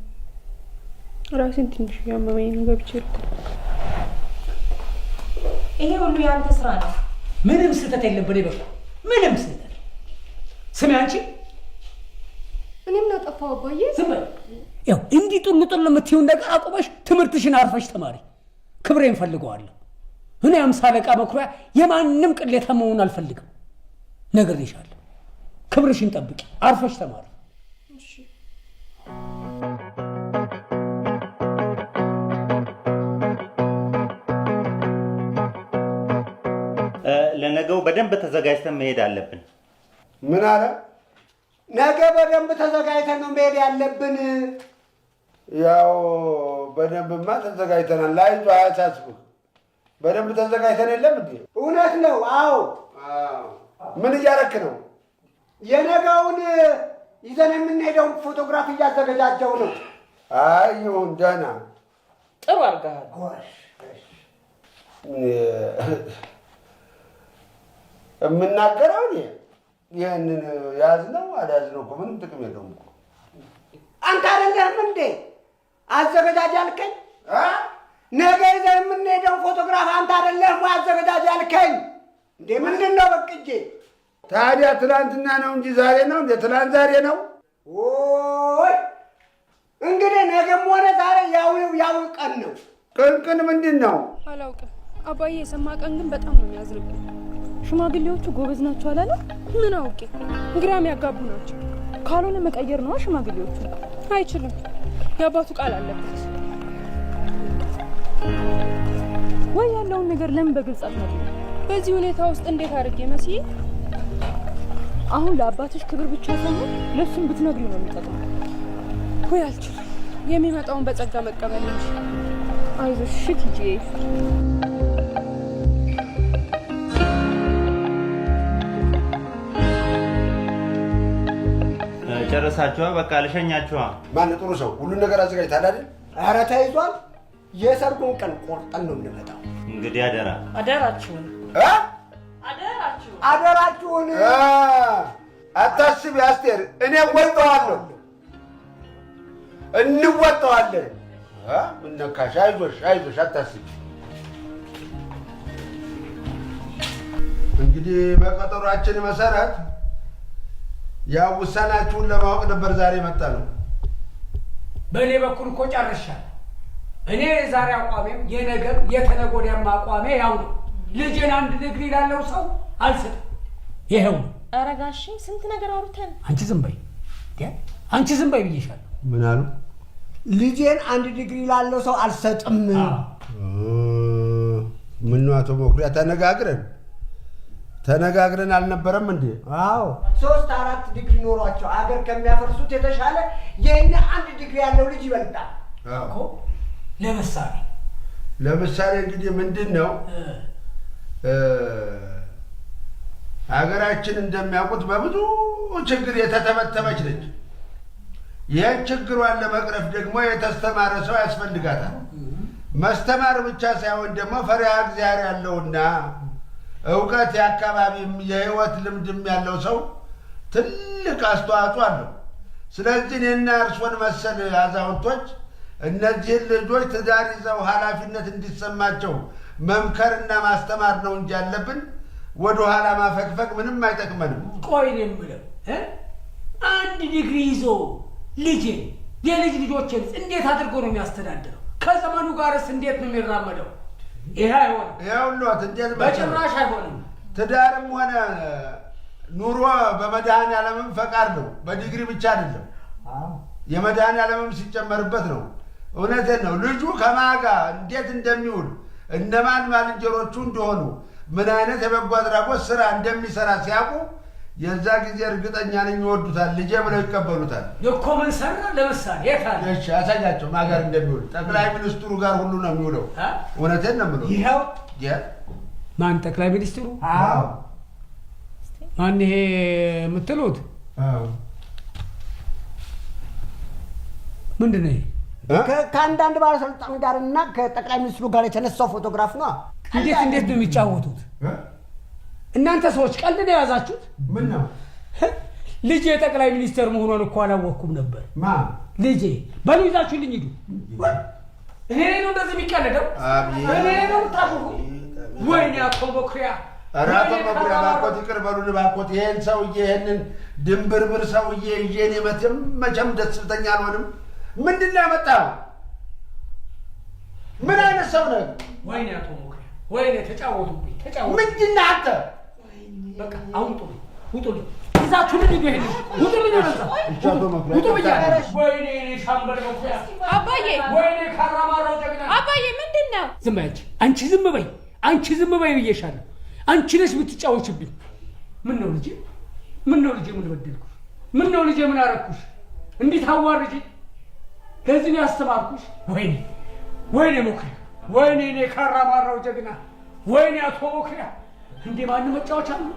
ራሴን ትንሽ ያመመኝ ነው ገብቼ። ይሄ ሁሉ ያንተ ስራ ነው። ምንም ስህተት የለብን ይበቃ። ምንም ስህተት። ስሚ አንቺ፣ እኔ ምን አጠፋሁ አባዬ? ዝም በል። ያው እንዲህ ጡል የምትይውን ነገር አቁመሽ ትምህርትሽን አርፈሽ ተማሪ። ክብሬን ፈልገዋለሁ። እኔ 50 አለቃ መኩሪያ የማንም ቅሌታ መሆን አልፈልግም። ነግሬሻለሁ። ክብርሽን ጠብቂ፣ አርፈሽ ተማሪ። ለነገው በደንብ ተዘጋጅተን መሄድ አለብን። ምን አለ? ነገ በደንብ ተዘጋጅተን ነው መሄድ ያለብን። ያው በደንብማ ተዘጋጅተናል። አይዞህ አያሳስብህ። በደንብ ተዘጋጅተን የለም እንዴ? እውነት ነው። አዎ። ምን እያደረክ ነው? የነገውን ይዘን የምንሄደውን ፎቶግራፍ እያዘገጃጀው ነው። አይ ይሁን፣ ደህና ጥሩ አድርገሃል። የምናገረው ይህንን ያዝነው አልያዝነው እኮ ምንም ጥቅም የለውም እኮ። አንተ አይደለህም እንዴ አዘገጃጅ አልከኝ? ነገ ይዘን የምንሄደውን ፎቶግራፍ አንተ አይደለህም አዘገጃጅ አልከኝ እንዴ? ምንድን ነው በቅጄ? ታዲያ ትናንትና ነው እንጂ ዛሬ ነው እንዴ? ትናንት ዛሬ ነው። ኦይ እንግዲህ ነገም ሆነ ዛሬ ያው ቀን ነው። ቅንቅን ምንድን ነው? አላውቅም አባዬ። የሰማ ቀን ግን በጣም ነው የሚያዝንብኝ። ሽማግሌዎቹ ጎበዝ ናቸው አላለም? ምን አውቄ፣ ግራም ያጋቡ ናቸው። ካልሆነ መቀየር ነው ሽማግሌዎቹ። አይችልም፣ የአባቱ ቃል አለበት። ወይ ያለውን ነገር ለምን በግልጽ አትነግሪኝ? በዚህ ሁኔታ ውስጥ እንዴት አድርጌ መስዬ? አሁን ለአባትሽ ክብር ብቻ ሳይሆን ለሱም ብትነግሪው ነው የሚጠቅመው። ወይ አልችልም፣ የሚመጣውን በጸጋ መቀበል እንጂ። አይዞሽ ሽትጄ። ጨረሳችኋ? በቃ ልሸኛችኋ። ማነው ጥሩ ሰው? ሁሉን ነገር አዘጋጅተሃል አይደል? ኧረ ተይዟል። የሰርጉን ቀን ቆርጠን ነው የምንመጣው። እንግዲህ አደራ አደራችሁን አደራችሁን። አታስቢ አስቴር፣ እኔ እወጣዋለሁ፣ እንወጣዋለን። ምን ነካሽ? አይዞሽ አይዞሽ፣ አታስቢ። እንግዲህ በቀጠሯችን መሰረት ያው ውሳናችሁን ለማወቅ ነበር ዛሬ መጣ ነው። በእኔ በኩል እኮ ጨርሻለሁ። እኔ የዛሬ አቋሜም የነገር የተነገ ወዲያም አቋሜ ያው ነው። ልጄን አንድ ዲግሪ ላለው ሰው አልሰጥም። ይሄው ነው። ኧረ ጋሼ ስንት ነገር አውርተን። አንቺ ዝም በይ፣ አንቺ ዝም በይ ብዬሻለሁ። ምን አሉ? ልጄን አንድ ዲግሪ ላለው ሰው አልሰጥም። ምነው አቶ መኩሪያ ተነጋግረን አልነበረም እንዴ? አዎ 3-4 ዲግሪ ኖሯቸው አገር ከሚያፈርሱት የተሻለ የእኛ አንድ ዲግሪ ያለው ልጅ ይበልጣል እኮ። ለምሳሌ እንግዲህ ምንድን ነው ሀገራችን እንደሚያውቁት በብዙ ችግር የተተበተበች ነች። ይህን ችግሯን ለመቅረፍ ደግሞ የተስተማረ ሰው ያስፈልጋታል። ማስተማር ብቻ ሳይሆን ደግሞ ፈሪሃ እግዚአብሔር ያለውና እውቀት የአካባቢም የህይወት ልምድም ያለው ሰው ትልቅ አስተዋጽኦ አለው። ስለዚህ እኔና እርሶን መሰል አዛውንቶች እነዚህን ልጆች ትዳር ይዘው ኃላፊነት እንዲሰማቸው መምከርና ማስተማር ነው እንጂ ያለብን ወደ ኋላ ማፈግፈግ ምንም አይጠቅመንም። ቆይ ነው የምለው አንድ ዲግሪ ይዞ የልጅ ልጆችን እንዴት አድርጎ ነው የሚያስተዳድረው? ከዘመኑ ጋርስ እንዴት ነው የሚራመደው? ይሄ አይሆንም። ይኸውልዎት እንዴት በጭራሽ አይሆንም። ትዳርም ሆነ ኑሮ በመድኃኔዓለምም ፈቃድ ነው፣ በዲግሪ ብቻ አይደለም። የመድኃኔዓለምም ሲጨመርበት ነው። እውነቴን ነው። ልጁ ከማጋ እንዴት እንደሚውል እነማን ባልንጀሮቹ እንደሆኑ ምን አይነት የበጎ አድራጎት ስራ እንደሚሰራ ሲያውቁ የዛ ጊዜ እርግጠኛ ነኝ ይወዱታል፣ ልጄ ብለው ይቀበሉታል። እኮ ምን ሰራ? ለምሳሌ የት አለ? እሺ አሳያቸው ማጋር እንደሚውል ጠቅላይ ሚኒስትሩ ጋር ሁሉ ነው የሚውለው። እውነቴን ነው የምለው። ይኸው ማን ጠቅላይ ሚኒስትሩ? አዎ ማን ይሄ የምትሉት? አዎ ምንድን ነው? ከአንዳንድ ባለስልጣን ጋር እና ከጠቅላይ ሚኒስትሩ ጋር የተነሳው ፎቶግራፍ ነው። እንዴት ነው የሚጫወቱት? እናንተ ሰዎች ቀልድ ነው የያዛችሁት? ምን ነው? ልጄ ጠቅላይ ሚኒስትር መሆኗን እኮ አላወቅኩም ነበር። ልጄ በሉ ይዛችሁልኝ ሂዱ። እኔ ነው እንደዚህ የሚቀለደው? እኔ ነው ታውቁ? ወይኔ አቶ መኩሪያ፣ ኧረ አቶ መኩሪያ እባክዎት ይቅር በሉን እባክዎት። ይሄን ሰውዬ ይሄንን ድንብርብር ሰውዬ ይዤ እኔ መቼም ደስተኛ አልሆንም። ምንድን ነው ያመጣው? ምን አይነት ሰው ነህ? ወይኔ አቶ መኩሪያ፣ ወይኔ ተጫወቱብኝ። ምንድን ነህ አንተ? በቃ አሁን ውጡልኝ፣ ይዛችሁልኝ ሂዱ። ይሄን ውጡልኝ፣ ውጡ ብያለሁ። ወይኔ ሻምበል መኩሪያ፣ አባዬ፣ ወይኔ ካራማራው ጀግና አባዬ፣ ምንድን ነው? ዝም በይ አንቺ ዝም በይ ብዬሻለሁ። አንቺ ነሽ የምትጫወችብኝ። ምን ነው ልጄ? ምን ነው ልጄ? ምን በደልኩሽ? ምን ነው ልጄ? ምን አረኩሽ? እንዴት አዋርጂ? ለዚህ ነው ያስተማርኩሽ? ወይኔ ወይኔ ሞክሪያ፣ ወይኔ እኔ ካራማራው ጀግና፣ ወይኔ አቶ ሞክሪያ። እንዴ ማን መጫወቻ ነው?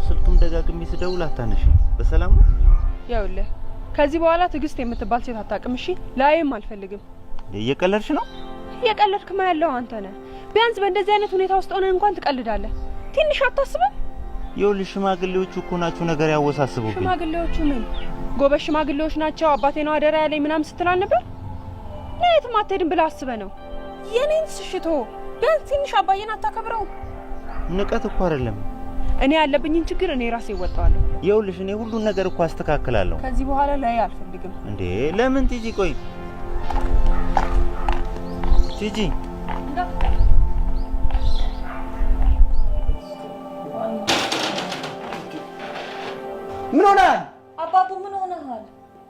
ስልክም ደጋግሜ ስደውል አታነሽም። በሰላም ነው? ያውልህ ከዚህ በኋላ ትዕግስት የምትባል ሴት አታውቅም። እሺ ላይም አልፈልግም። እየቀለድሽ ነው? እየቀለድክማ ያለው አንተ ነህ። ቢያንስ በእንደዚህ አይነት ሁኔታ ውስጥ ሆነህ እንኳን ትቀልዳለህ። ትንሽ አታስብም? ይኸውልሽ ሽማግሌዎቹ እኮ ናቸው ነገር ያወሳስቡብኝ። ሽማግሌዎቹ ምን ጎበዝ ሽማግሌዎች ናቸው። አባቴ ነው አደራ ያለኝ ምናምን ስትል አልነበር? ለየትም አትሄድም ብለህ አስበህ ነው። የኔን ስሽቶ ቢያንስ ትንሽ አባዬን አታከብረው? ንቀት እኮ አይደለም። እኔ ያለብኝን ችግር እኔ ራሴ እወጣዋለሁ። ይኸውልሽ እኔ ሁሉን ነገር እኮ አስተካክላለሁ። ከዚህ በኋላ ላይ አልፈልግም። እንዴ ለምን ቲጂ? ቆይ ቲጂ ምን ሆነሃል? አባቡ ምን ሆነሃል?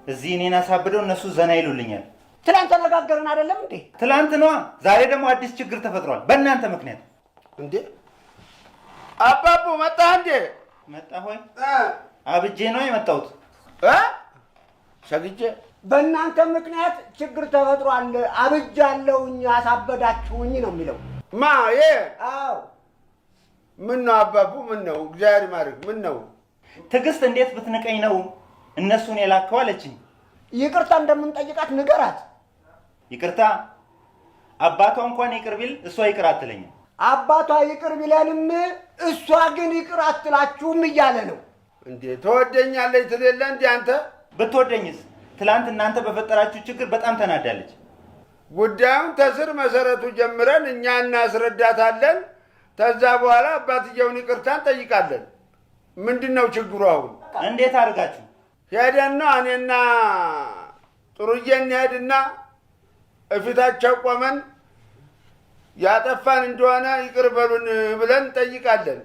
እዚህ እኔን አሳብደው እነሱ ዘና ይሉልኛል። ትላንት ተነጋገርን አይደለም እንዴ? ትላንት ነዋ። ዛሬ ደግሞ አዲስ ችግር ተፈጥሯል በእናንተ ምክንያት። እንዴ አባቡ መጣህ እንዴ? መጣ ሆይ አብጄ ነው የመጣሁት። ሸግጄ በእናንተ ምክንያት ችግር ተፈጥሯል። አብጃለሁኝ፣ አሳበዳችሁኝ ነው የሚለው። ማ ይሄ? አዎ። ምን ነው አባቡ? ምን ነው? እግዚአብሔር ይማርክ። ምን ነው? ትዕግስት እንዴት ብትንቀኝ ነው እነሱን የላከው አለችኝ። ይቅርታ እንደምንጠይቃት ንገራት። ይቅርታ? አባቷ እንኳን ይቅር ቢል እሷ ይቅር አትለኝም። አባቷ ይቅር ቢለንም እሷ ግን ይቅር አትላችሁም እያለ ነው። እንዴ ተወደኛለች ትሌለ እንዴ አንተ? ብትወደኝስ? ትላንት እናንተ በፈጠራችሁ ችግር በጣም ተናዳለች። ጉዳዩን ተስር መሰረቱ ጀምረን እኛ እናስረዳታለን። ከዛ በኋላ አባትየውን ይቅርታ እንጠይቃለን። ምንድነው ችግሩ አሁን? እንዴት አድርጋችሁ? ሄደን ነው እኔና ጥሩዬ እንሄድና እፊታቸው ቆመን ያጠፋን እንደሆነ ይቅር በሉን ብለን እንጠይቃለን።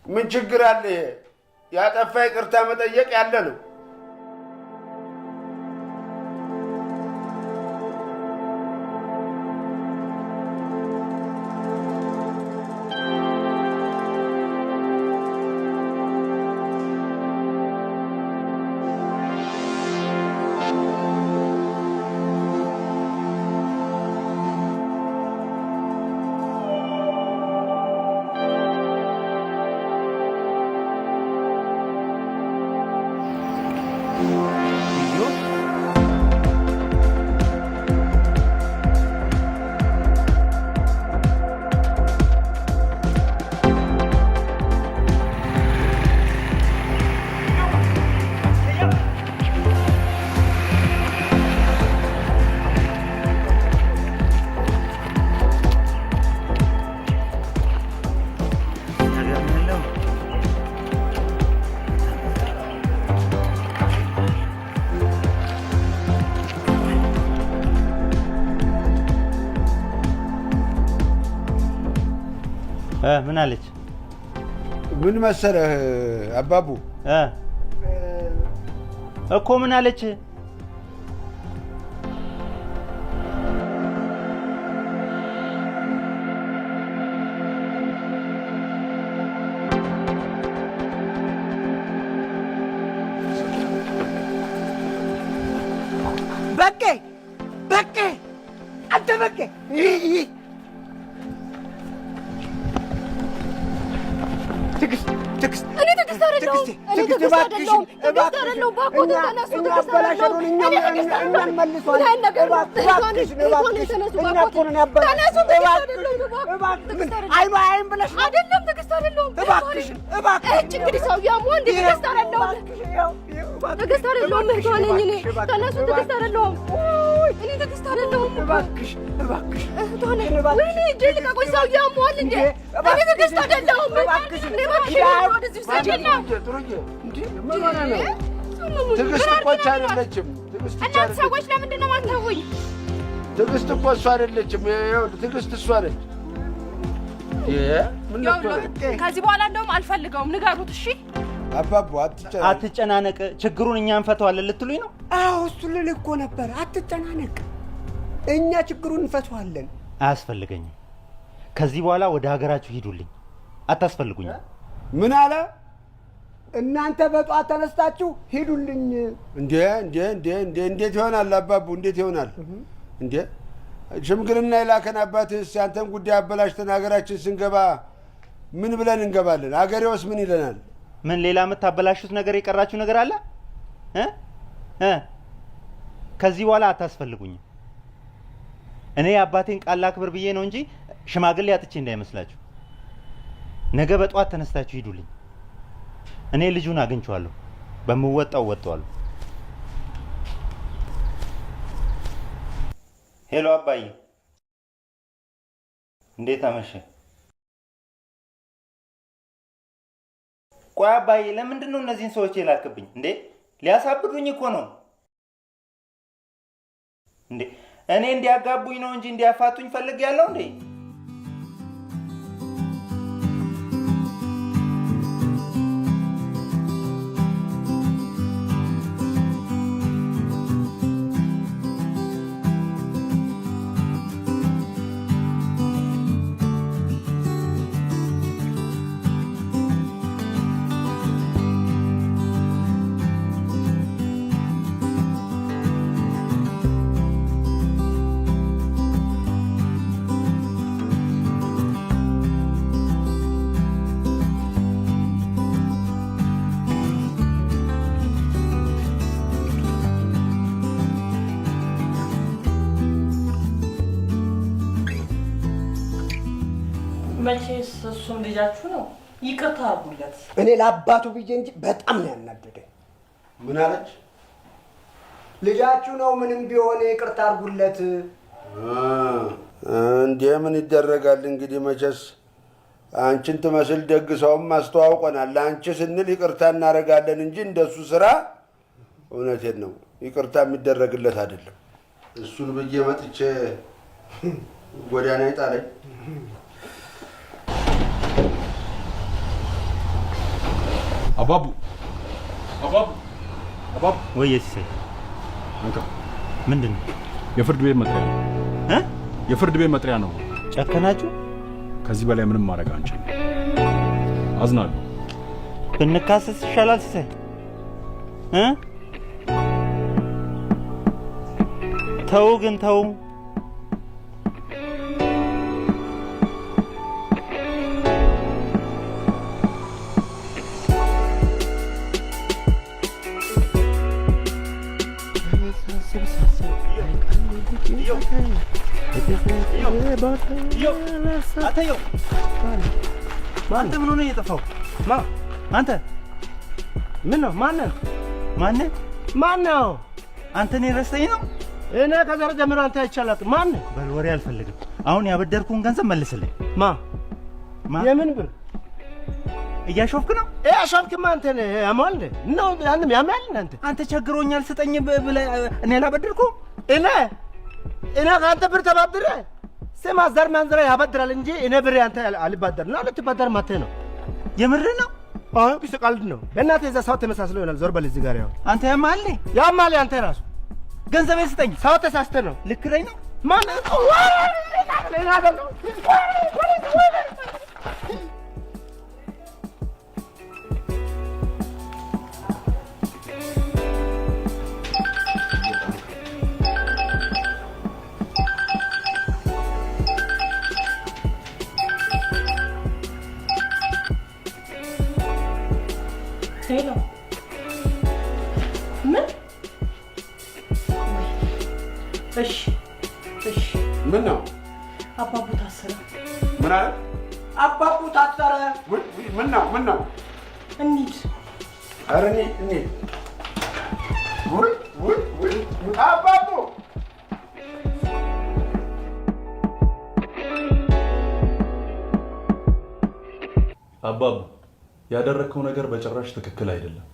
ምን ችግር አለ? ይሄ ያጠፋ ይቅርታ መጠየቅ ያለ ነው። ምን አለች? ምን መሰለህ አባቡ እኮ ምን አለች? በቄ በቄ አንተ በቄ ትዕግስት ትዕግስት እኔ ትዕግስት አይደለሁም። እኔ ትዕግስት አይደለሁም። ትዕግስት አይደለሁም። እባክዎት ተነሱ። ትዕግስት አይደለሁም። እኔ ትዕግስት አይደለሁም። ምን አይነት ነገር ነው? ተነሱ። አይኑ አይን ብለሽ አይደለም። ትዕግስት አይደለሁም። እባክሽን እባክሽን እንግዲህ ሰውዬው አሞ እንደ ትዕግስት አይደለሁም። ትዕግስት አይደለሁም። እህቷ ነኝ እኔ። ተነሱ። ትዕግስት አይደለሁም። እኔ ትዕግስት አይደለሁም። እባክሽ እባክሽ እህቷ ነኝ። ወይኔ እጄ ልቀቁኝ። ሰውዬው አሞዋል እንዴ? እኔ ትዕግስት አይደለሁም። ትዕግስት እኮ አይደለችም። እናንተ ሰዎች ለምንድን ነው የማትተውኝ? ትዕግስት እኮ እሷ አይደለችም። ትዕግስት እሷ ነች። ከዚህ በኋላ እንደውም አልፈልገውም። ንገሩት እሺ። አባቡ አትጨናነቅ፣ ችግሩን እኛ እንፈተዋለን ልትሉኝ ነው? አዎ እሱ ልልህ እኮ ነበር። አትጨናነቅ፣ እኛ ችግሩን እንፈተዋለን። አያስፈልገኝም። ከዚህ በኋላ ወደ ሀገራችሁ ሂዱልኝ፣ አታስፈልጉኝም። ምን አለ? እናንተ በጧት ተነስታችሁ ሂዱልኝ። እንዴት ይሆናል አባቡ? እንዴት ይሆናል እንዴ? ሽምግልና የላከን አባትህስ ያንተን ጉዳይ አበላሽተን ሀገራችን ስንገባ ምን ብለን እንገባለን? አገሬውስ ምን ይለናል? ምን ሌላ የምታበላሹት ነገር የቀራችሁ ነገር አለ? ከዚህ በኋላ አታስፈልጉኝም። እኔ አባቴን ቃል ላክብር ብዬ ነው እንጂ ሽማግሌ አጥቼ እንዳይመስላችሁ። ነገ በጧት ተነስታችሁ ሂዱልኝ። እኔ ልጁን አግኝቼዋለሁ፣ በምወጣው ወጣዋለሁ። ሄሎ አባዬ፣ እንዴት አመሸ? ቆይ አባዬ፣ ለምንድን ነው እነዚህን ሰዎች የላክብኝ እንዴ? ሊያሳብዱኝ እኮ ነው እንዴ? እኔ እንዲያጋቡኝ ነው እንጂ እንዲያፋቱኝ ፈልጌያለሁ እንዴ? መቼስ እሱም ልጃችሁ ነው። ይቅርታ አድርጉለት። እኔ ለአባቱ ብዬ እንጂ በጣም ነው ያናደደኝ። ምን አለች? ልጃችሁ ነው ምንም ቢሆን ይቅርታ አድርጉለት። እንዴ ምን ይደረጋል እንግዲህ። መቼስ አንቺን ትመስል ደግ ሰውም አስተዋውቀናል። ለአንቺ ስንል ይቅርታ እናደርጋለን እንጂ እንደሱ ስራ እውነቴን ነው ይቅርታ የሚደረግለት አይደለም። እሱን ብዬ መጥቼ ጎዳና ይጣለኝ። አባቡ ወይ ሲሳይ፣ አንተ ምንድን ነው? የፍርድ ቤት መጥሪያ ነው። የፍርድ ቤት መጥሪያ ነው። ጨከናችሁ? ከዚህ በላይ ምንም ማድረግ አንችልም። አዝናለሁ። ብንካሰስ ይሻላል ሲሳይ። ተው ግን ተው። አንተ ምን ሆነ የጠፋው? አንተ ምን ነው? ማን ነው? አንተ እኔን ረስተኝ ነው? እኔ ከዛሬ ጀምሮ አንተ አይቻላት። ማን? በል ወሬ አልፈልግም። አሁን ያበደርኩን ገንዘብ መልስልኝ። የምን ብር? እያሾፍክ ነው? አሾፍክማ አንተ ነህ። ያማል ነው አንተም ያማል። አንተ ቸግሮኛል ስጠኝ ብለህ እኔ አላበደርኩም። እኔ ከአንተ ብር ተባብሬ ስማ፣ ዘር ማንዘር ያበድራል እንጂ እኔ ብር አንተ አልባደር ነው። ልትባደር ማተህ ነው? የምር ነው? አዎ ቢስ ቀልድ ነው። በእናትህ እዛ ሰው ተመሳስሎ ይሆናል። ዞር በል እዚህ ጋር። ያው አንተ ያማል አንተ ራሱ ገንዘቤን ስጠኝ። ሰው ተሳስተህ ነው። ልክ ነኝ ነው? ማን ነው? ሄሎ፣ ምን? እሺ፣ ምን ነው? አባቡ ታሰረ። ምን አለ? አባቡ ታሰረ። ምን ነው? እንሂድ። ኧረ እንሂድ። አባቡ አባቡ ያደረከው ነገር በጭራሽ ትክክል አይደለም።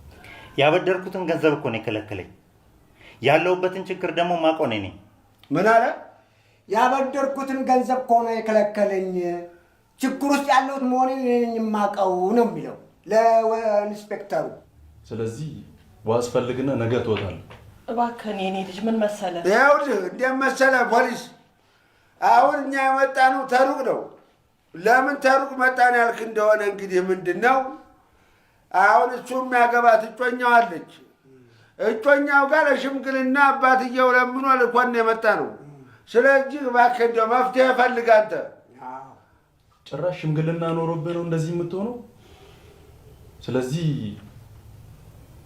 ያበደርኩትን ገንዘብ እኮ ነው የከለከለኝ። ያለውበትን ችግር ደግሞ ማውቀው ነኝ። ምን አለ? ያበደርኩትን ገንዘብ እኮ ነው የከለከለኝ። ችግር ውስጥ ያለሁት መሆኔን የማውቀው ነው የሚለው ለኢንስፔክተሩ። ስለዚህ ዋስ ፈልግና ነገ ትወጣለህ። እባክህን የኔ ልጅ ምን መሰለህ፣ ይኸውልህ እንደት መሰለህ ፖሊስ፣ አሁን እኛ የመጣነው ተሩቅ ነው። ለምን ተሩቅ መጣን ያልክ እንደሆነ እንግዲህ ምንድን ነው አሁን እሱ የሚያገባት እጮኛው አለች። እጮኛው ጋር ለሽምግልና አባትየው ለምኖ ልኮን የመጣ ነው። ስለዚህ እባክህ እንደው መፍትሄ ፈልግ አንተ። ጭራሽ ሽምግልና ኖሮብህ ነው እንደዚህ የምትሆነው? ስለዚህ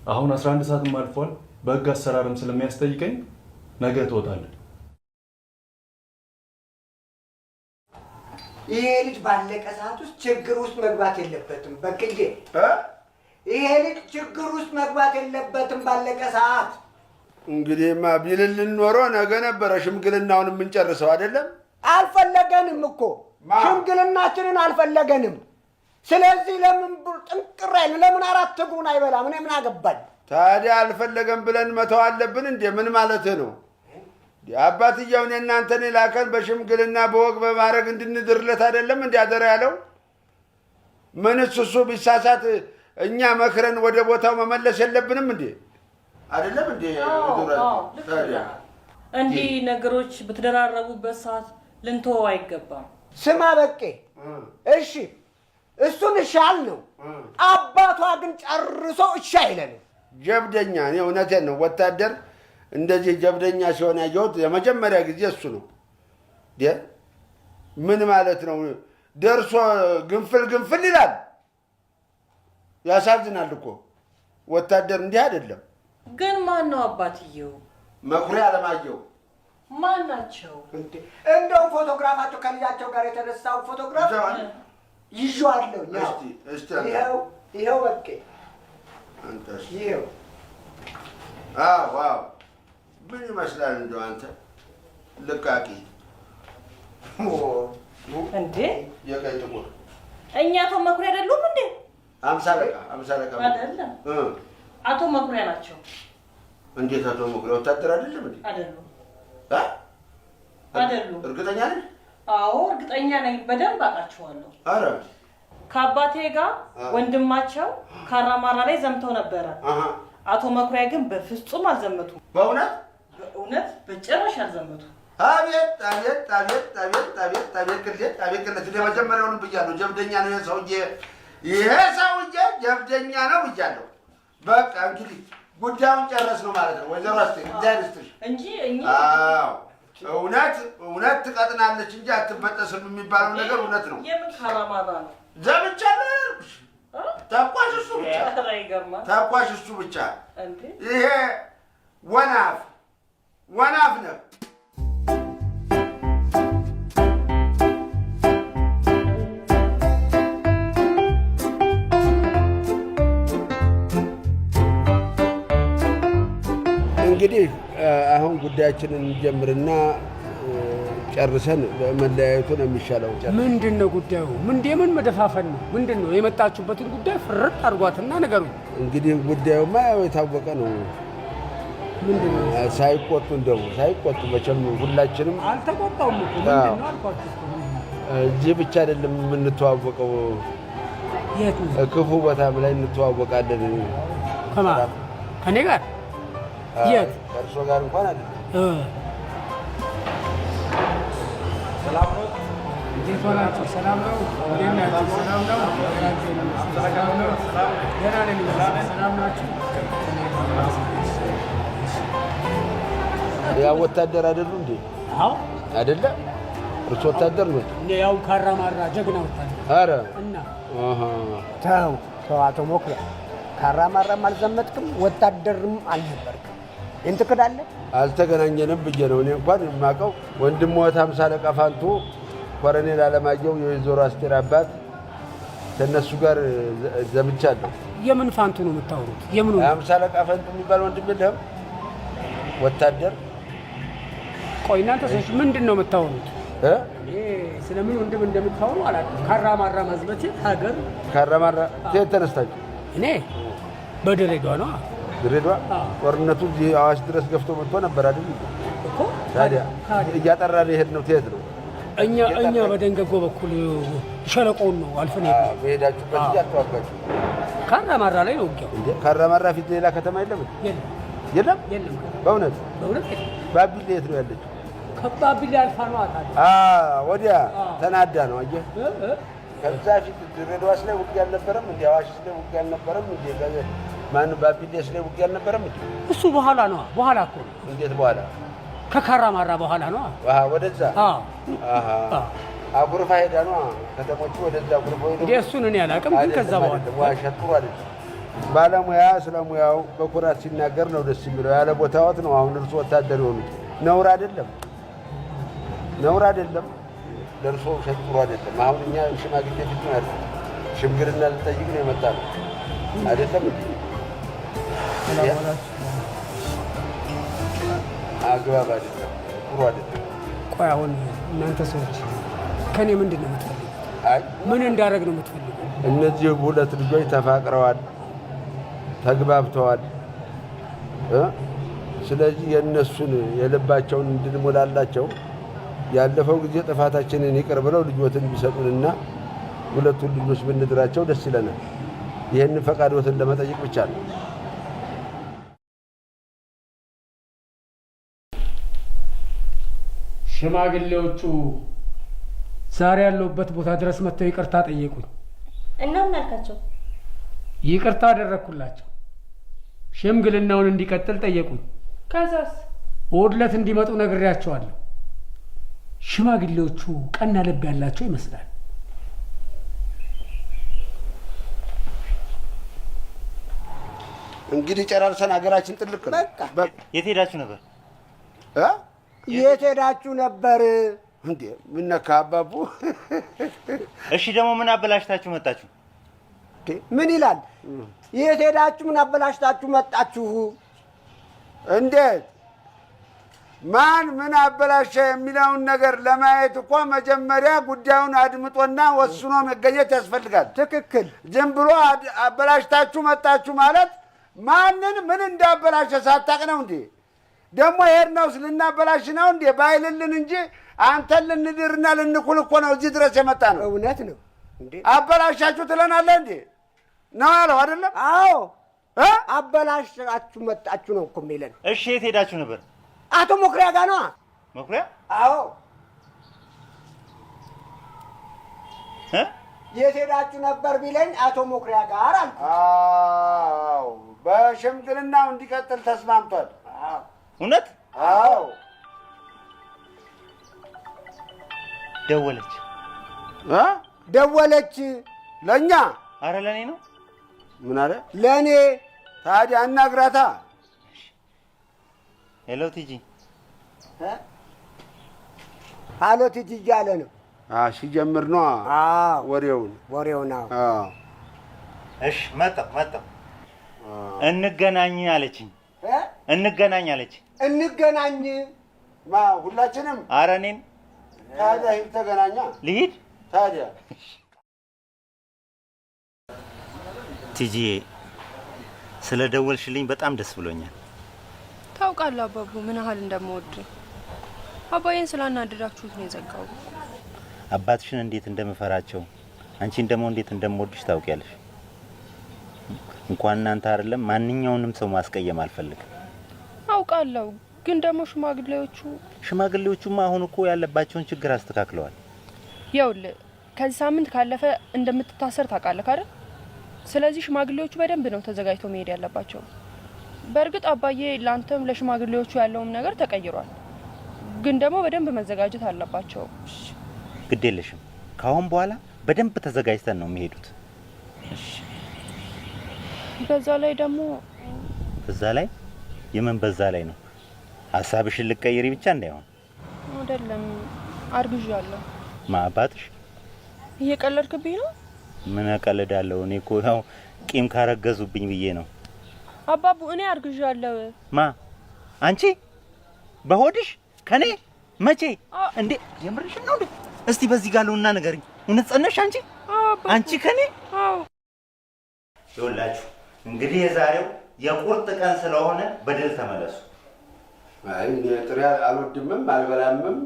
አሁን 11 ሰዓትም አልፏል። በህግ አሰራርም ስለሚያስጠይቀኝ ነገ ትወጣለህ። ይሄ ልጅ ባለቀ ሰዓት ውስጥ ችግር ውስጥ መግባት የለበትም። በቅዬ ይሄ ልጅ ችግር ውስጥ መግባት የለበትም ባለቀ ሰዓት። እንግዲህማ ቢልልን ኖሮ ነገ ነበረ ሽምግልናውን የምንጨርሰው አይደለም። አልፈለገንም እኮ ሽምግልናችንን አልፈለገንም። ስለዚህ ለምን ጥንቅር አይል ለምን አራት እግሩን አይበላም? እኔ ምን አገባኝ? ታዲያ አልፈለገም ብለን መተው አለብን እንዴ? ምን ማለትህ ነው? አባትየውን እናንተን ላከን በሽምግልና በወግ በማድረግ እንድንድርለት አይደለም እንዴ አደረ ያለው? ምንስ እሱ ቢሳሳት እኛ መክረን ወደ ቦታው መመለስ የለብንም እንዴ? አይደለም እንዴ? እንዲህ ነገሮች በተደራረቡበት ሰዓት ልንተወው አይገባም። ስማ በቄ፣ እሺ እሱን እሻል ነው። አባቷ ግን ጨርሶ እሺ አይለንም። ጀብደኛ፣ እኔ እውነቴን ነው። ወታደር እንደዚህ ጀብደኛ ሲሆን ያየሁት የመጀመሪያ ጊዜ እሱ ነው። ምን ማለት ነው? ደርሶ ግንፍል ይላል። ያሳዝናል እኮ ወታደር እንዲህ አይደለም። ግን ማን ነው አባትየው? መኩሪያ አለማየሁ። ማን ናቸው? እንደውም ፎቶግራፋቸው ከልጃቸው ጋር የተነሳው ፎቶግራፍ ይዤዋለሁ። ይኸው በቄ፣ ይኸው። ዋው ምን ይመስላል እንደው አንተ ልቃቂ እንዴ! የቀይ ጥቁር እኛ አቶ መኩሪያ አይደሉም እንዴ? አምሳ አለቃ አይደለም፣ አቶ መኩሪያ ናቸው። እንዴት አቶ መኩሪያ ወታደር አይደለም እንዴ? አይደሉም። እርግጠኛ ነኝ? አዎ እርግጠኛ ነኝ። በደንብ አውቃቸዋለሁ። አረ ከአባቴ ጋር ወንድማቸው ካራማራ ላይ ዘምተው ነበረ። አቶ መኩሪያ ግን በፍጹም አልዘመቱም። በእውነት በጭራሽ አልዘመቱም። አቤት አቤት አቤት አቤት አቤት አቤት ቅሌት አቤት ቅሌት! ለመጀመሪያውንም ብያለሁ ጀብደኛ ነው ይሄ ሰውዬ ጀብደኛ ነው ብያለሁ። በቃ እንግዲህ ጉዳዩን ጨረስ ነው ማለት ነው። ወይዘሮ አስቴር ዳይሬክተር እንጂ እውነት ትቀጥናለች እንጂ አትበጠስም የሚባለው ነገር እውነት ነው። የምን ካራማራ ነው? ዘምቻለሁ። ተኳሽ እሱ ብቻ ይሄ ወናፍ ነው። እንግዲህ አሁን ጉዳያችንን እንጀምርና ጨርሰን መለያየቱ ነው የሚሻለው። ምንድን ነው ጉዳዩ? የምን መደፋፈን ነው? ምንድን ነው? የመጣችሁበትን ጉዳይ ፍርጥ አድርጓትና ነገሩ። እንግዲህ ጉዳዩማ ያው የታወቀ ነው። ምንድን ነው? ሳይቆጡ መቼም ሁላችንም አልተቆጣውም እኮ ምንድን ነው አልኳችሁ። እዚህ ብቻ አይደለም የምንተዋወቀው፣ የቱ ክፉ ቦታም ላይ እንተዋወቃለን። ከኔ ጋር የት? ከእርሶ ጋር እንኳን አይደለም። ሰላም ነው? እንዴት ዋላችሁ? ሰላም ነው? እንዴት ናችሁ? ሰላም ነው? ሰላም ነው? ደህና ነኝ። ሰላም ናችሁ? ያው ወታደር አይደሉ እንዴ? አዎ አይደለ? እርሶ ወታደር ነው? ያው ካራማራ ጀግና ወታደር። ኧረ እና ተው አቶ መኩሪያ፣ ካራማራም አልዘመትክም ወታደርም አልነበርክም። ይህን ትክዳለህ? አልተገናኘንም ብዬ ነው። እኔ እንኳን የማውቀው ወንድሞት አምሳ አለቃ ፋንቱ፣ ኮሎኔል አለማየሁ የወይዘሮ አስቴር አባት ከእነሱ ጋር ዘምቻለሁ። የምን ፋንቱ ነው የምታወሩት? የምን አምሳ አለቃ ፋንቱ የሚባል ወንድም የለህም? ወታደር። ቆይ እናንተ ሰዎች ምንድን ነው የምታወሩት? ስለምን ወንድም እንደምታወሩ አላውቅም። ካራማራ መዝመት ሀገር ካራማራ ከየት ተነስታችሁ? እኔ በድሬዳዋ ነው። ድሬዳዋ? ጦርነቱ እዚህ አዋሽ ድረስ ገፍቶ መጥቶ ነበር አይደል እኮ። ታዲያ እያጠራን የሄድነው ከየት ነው? እኛ በደንገጎ በኩል ሸለቆውን ነው አልፈን ሄድን። በሄዳችሁበት ጊዜ አልተዋጋችሁ? ካራማራ ላይ ነው ውጊያው። እንዴ ካራማራ ፊት ሌላ ከተማ የለም? የለም። በእውነት ባቢሌ የት ነው ያለችው? ከባቢሌ አልፋ ነው አታል ወዲያ ተናዳ ነው አየህ። ከዛ ፊት ድሬዳዋስ ላይ ውጊያ አልነበረም እንዴ? አዋሽስ ላይ ውጊያ አልነበረም እንዴ? ማን ባቢሌስ ላይ ውጊያ አልነበረም እንዴ? እሱ በኋላ ነው። በኋላ እኮ ነው። እንዴት በኋላ? ከካራማራ በኋላ ነው። ወደዛ አጉርፋ ሄዳ ነው ከተሞቹ ወደዛ አጉርፋ ሄዳ። እሱን እኔ አላውቅም፣ ግን ከዛ በኋላ ዋሸጥሩ አይደል? ባለሙያ ስለሙያው በኩራት ሲናገር ነው ደስ የሚለው። ያለ ቦታዎት ነው አሁን እርሱ ወታደር የሆኑት። ነውር አይደለም፣ ነውር አይደለም። ለእርሶ ሸጥሩ አይደለም። አሁን እኛ ሽማግሌ ፊት ነው ያለው። ሽምግልና ልጠይቅ ነው የመጣ ነው አይደለም እንዴ? አግባብ አይደለም፣ ጥሩ አይደለም። ቆይ አሁን እናንተ ሰዎች ከኔ ምንድን ነው የምትፈልጉት? ምን እንዳደረግ ነው የምትፈልጉት? እነዚህ ሁለት ልጆች ተፋቅረዋል፣ ተግባብተዋል። ስለዚህ የእነሱን የልባቸውን እንድንሞላላቸው ያለፈው ጊዜ ጥፋታችንን ይቅር ብለው ልጆትን ቢሰጡንና ሁለቱን ልጆች ብንድራቸው ደስ ይለናል። ይህን ፈቃዶትን ለመጠየቅ ብቻ ነው። ሽማግሌዎቹ ዛሬ ያለሁበት ቦታ ድረስ መጥተው ይቅርታ ጠየቁኝ እና ምን አልካቸው? ይቅርታ አደረግኩላቸው። ሽምግልናውን እንዲቀጥል ጠየቁኝ። ከዛስ? እሑድ ዕለት እንዲመጡ ነግሬያቸዋለሁ። ሽማግሌዎቹ ቀና ልብ ያላቸው ይመስላል። እንግዲህ ጨራርሰን ሀገራችን ጥልቅ ነው። በቃ የት ሄዳችሁ ነበር? የት ሄዳችሁ ነበር እንዴ? ምን ነካ አባቡ? እሺ ደግሞ ምን አበላሽታችሁ መጣችሁ? ምን ይላል? የት ሄዳችሁ ምን አበላሽታችሁ መጣችሁ? እንዴት? ማን ምን አበላሸ የሚለውን ነገር ለማየት እኮ መጀመሪያ ጉዳዩን አድምጦና ወስኖ መገኘት ያስፈልጋል። ትክክል። ዝም ብሎ አበላሽታችሁ መጣችሁ ማለት ማንን ምን እንዳበላሸ ሳታቅ ነው እንዴ? ደግሞ ሄድነው ልናበላሽ ነው እንዴ? ባይልልን እንጂ አንተን ልንድርና ልንኩል እኮ ነው እዚህ ድረስ የመጣ ነው። እውነት ነው እንዴ? አበላሻችሁ ትለናለህ እንዴ? ነው ያለው አይደለም? አዎ አበላሻችሁ መጣችሁ ነው እኮ የሚለን። እሺ የት ሄዳችሁ ነበር? አቶ መኩሪያ ጋር ነው። መኩሪያ? አዎ። የት ሄዳችሁ ነበር ቢለኝ አቶ መኩሪያ ጋር አልኩ። አዎ በሽምግልናው እንዲቀጥል ተስማምቷል። እውነት? አዎ። ደወለች ደወለች። ለእኛ? አረ ለእኔ ነው። ምን አለ? ለእኔ። ታዲያ አናግራታ። ሄሎ ቲጂ። ሀሎ ቲጂ እያለ ነው። ሲጀምር ነው ወሬውን። እሺ መጣሁ። እንገናኝ አለችኝ። እንገናኝ አለች። እንገናኝ ሁላችንም? አረ እኔን። ታዲያ ሂድ ተገናኛ። ልሂድ ታዲያ። ቲጂ ስለ ደወልሽልኝ በጣም ደስ ብሎኛል። ታውቃለህ አባቡ ምን ያህል እንደምወድ። አባዬን ስላናደዳችሁት ነው የዘጋው። አባትሽን እንዴት እንደምፈራቸው አንቺን ደግሞ እንዴት እንደምወድሽ ታውቂያለሽ። እንኳን እናንተ አይደለም ማንኛውንም ሰው ማስቀየም አልፈልግም። አውቃለሁ፣ ግን ደግሞ ሽማግሌዎቹማ አሁን እኮ ያለባቸውን ችግር አስተካክለዋል። ይኸውልህ ከዚህ ሳምንት ካለፈ እንደምትታሰር ታውቃለህ አይደል? ስለዚህ ሽማግሌዎቹ በደንብ ነው ተዘጋጅተው መሄድ ያለባቸው። በእርግጥ አባዬ ላንተም ለሽማግሌዎቹ ያለውም ነገር ተቀይሯል፣ ግን ደግሞ በደንብ መዘጋጀት አለባቸው። ግድ የለሽም፣ ካሁን በኋላ በደንብ ተዘጋጅተን ነው የሚሄዱት። በዛ ላይ ደግሞ የምን በዛ ላይ ነው? ሀሳብሽን ልትቀይሪ ብቻ እንዳይሆን። አይደለም አርግዣለሁ። አባትሽ? እየቀለድክብኝ ነው? ምን እቀልዳለሁ? እኔ እኮ ያው ቂም ካረገዙብኝ ብዬ ነው። አባቡ እኔ አርግዣለሁ። አንቺ በሆድሽ ከኔ? መቼ እንዴ? የምርሽ ነው እንዴ? እስቲ በዚህ ጋር ለውና ንገሪኝ። እውነት ጸነሽ አንቺ? አንቺ ከኔ? ይኸውላችሁ እንግዲህ የዛሬው የቁርጥ ቀን ስለሆነ በድል ተመለሱ። አይ ጥሬ አልወድምም አልበላምም።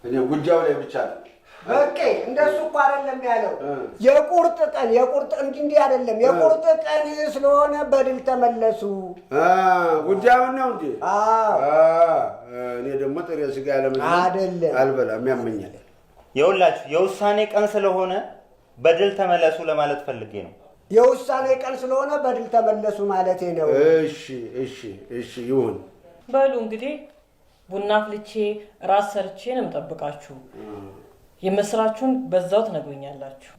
እኔ ጉዳዩ ላይ ብቻ ነው። በቃ እንደሱ እኮ አይደለም ያለው። የቁርጥ እንዲህ አይደለም። የቁርጥ ቀን ስለሆነ በድል ተመለሱ። ጉዳዩን ነው እንዴ? እኔ ደግሞ ጥሬ ስጋ አይደለም አልበላም፣ ያመኛል። የውላችሁ የውሳኔ ቀን ስለሆነ በድል ተመለሱ ለማለት ፈልጌ ነው። የውሳኔ ቀን ስለሆነ በድል ተመለሱ ማለቴ ነው። እሺ ይሁን። በሉ እንግዲህ ቡና አፍልቼ ራስ ሰርቼ ነው የምጠብቃችሁ። የመስራችሁን በዛው ትነግሩኛላችሁ።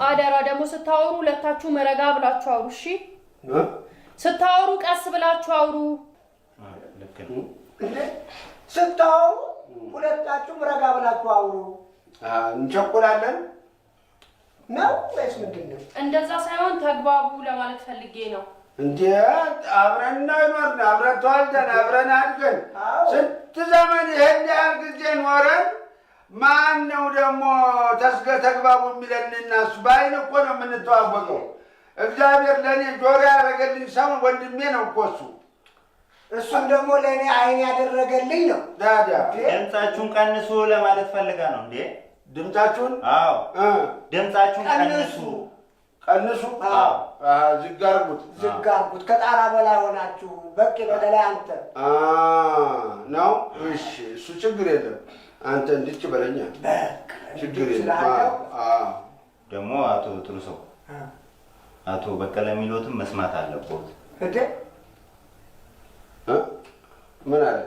አደራ ደግሞ ስታወሩ ሁለታችሁ መረጋ ብላችሁ አውሩ። እሺ ስታወሩ ቀስ ብላችሁ አውሩ። ስታወሩ ሁለታችሁ መረጋ ብላችሁ አውሩ። እንቸኩላለን ነው ወይስ ምንድን ነው? እንደዛ ሳይሆን ተግባቡ ለማለት ፈልጌ ነው። እንዴ አብረን ነው ይኖርን፣ አብረን ተዋልደን፣ አብረን አድገን ስንት ዘመን ይሄን ያህል ጊዜ ኖረን ማን ነው ደግሞ ተግባቡ የሚለን? እናሱ በአይን እኮ ነው የምንተዋወቀው። እግዚአብሔር ለእኔ ጆሮ ያደረገልኝ ሰው ወንድሜ ነው እኮ እሱ። እሱም ደግሞ ለእኔ አይን ያደረገልኝ ነው። ታዲያ ድምፃችሁን ቀንሱ ለማለት ፈልጋ ነው እንዴ? ድምፃችሁን? አዎ ድምፃችሁን ቀንሱ። ቀንሱ? ዝግ አድርጉት። ከጣራ በላይ ሆናችሁ። በቂ በተለይ አንተ ነው። እሺ እሱ ችግር የለም። አንተ እንድች በለኛ ችግር የለም። ደግሞ አቶ ጥሩ ሰው አቶ በቀለ የሚሉትም መስማት አለበት። እንዴ ምን አለ?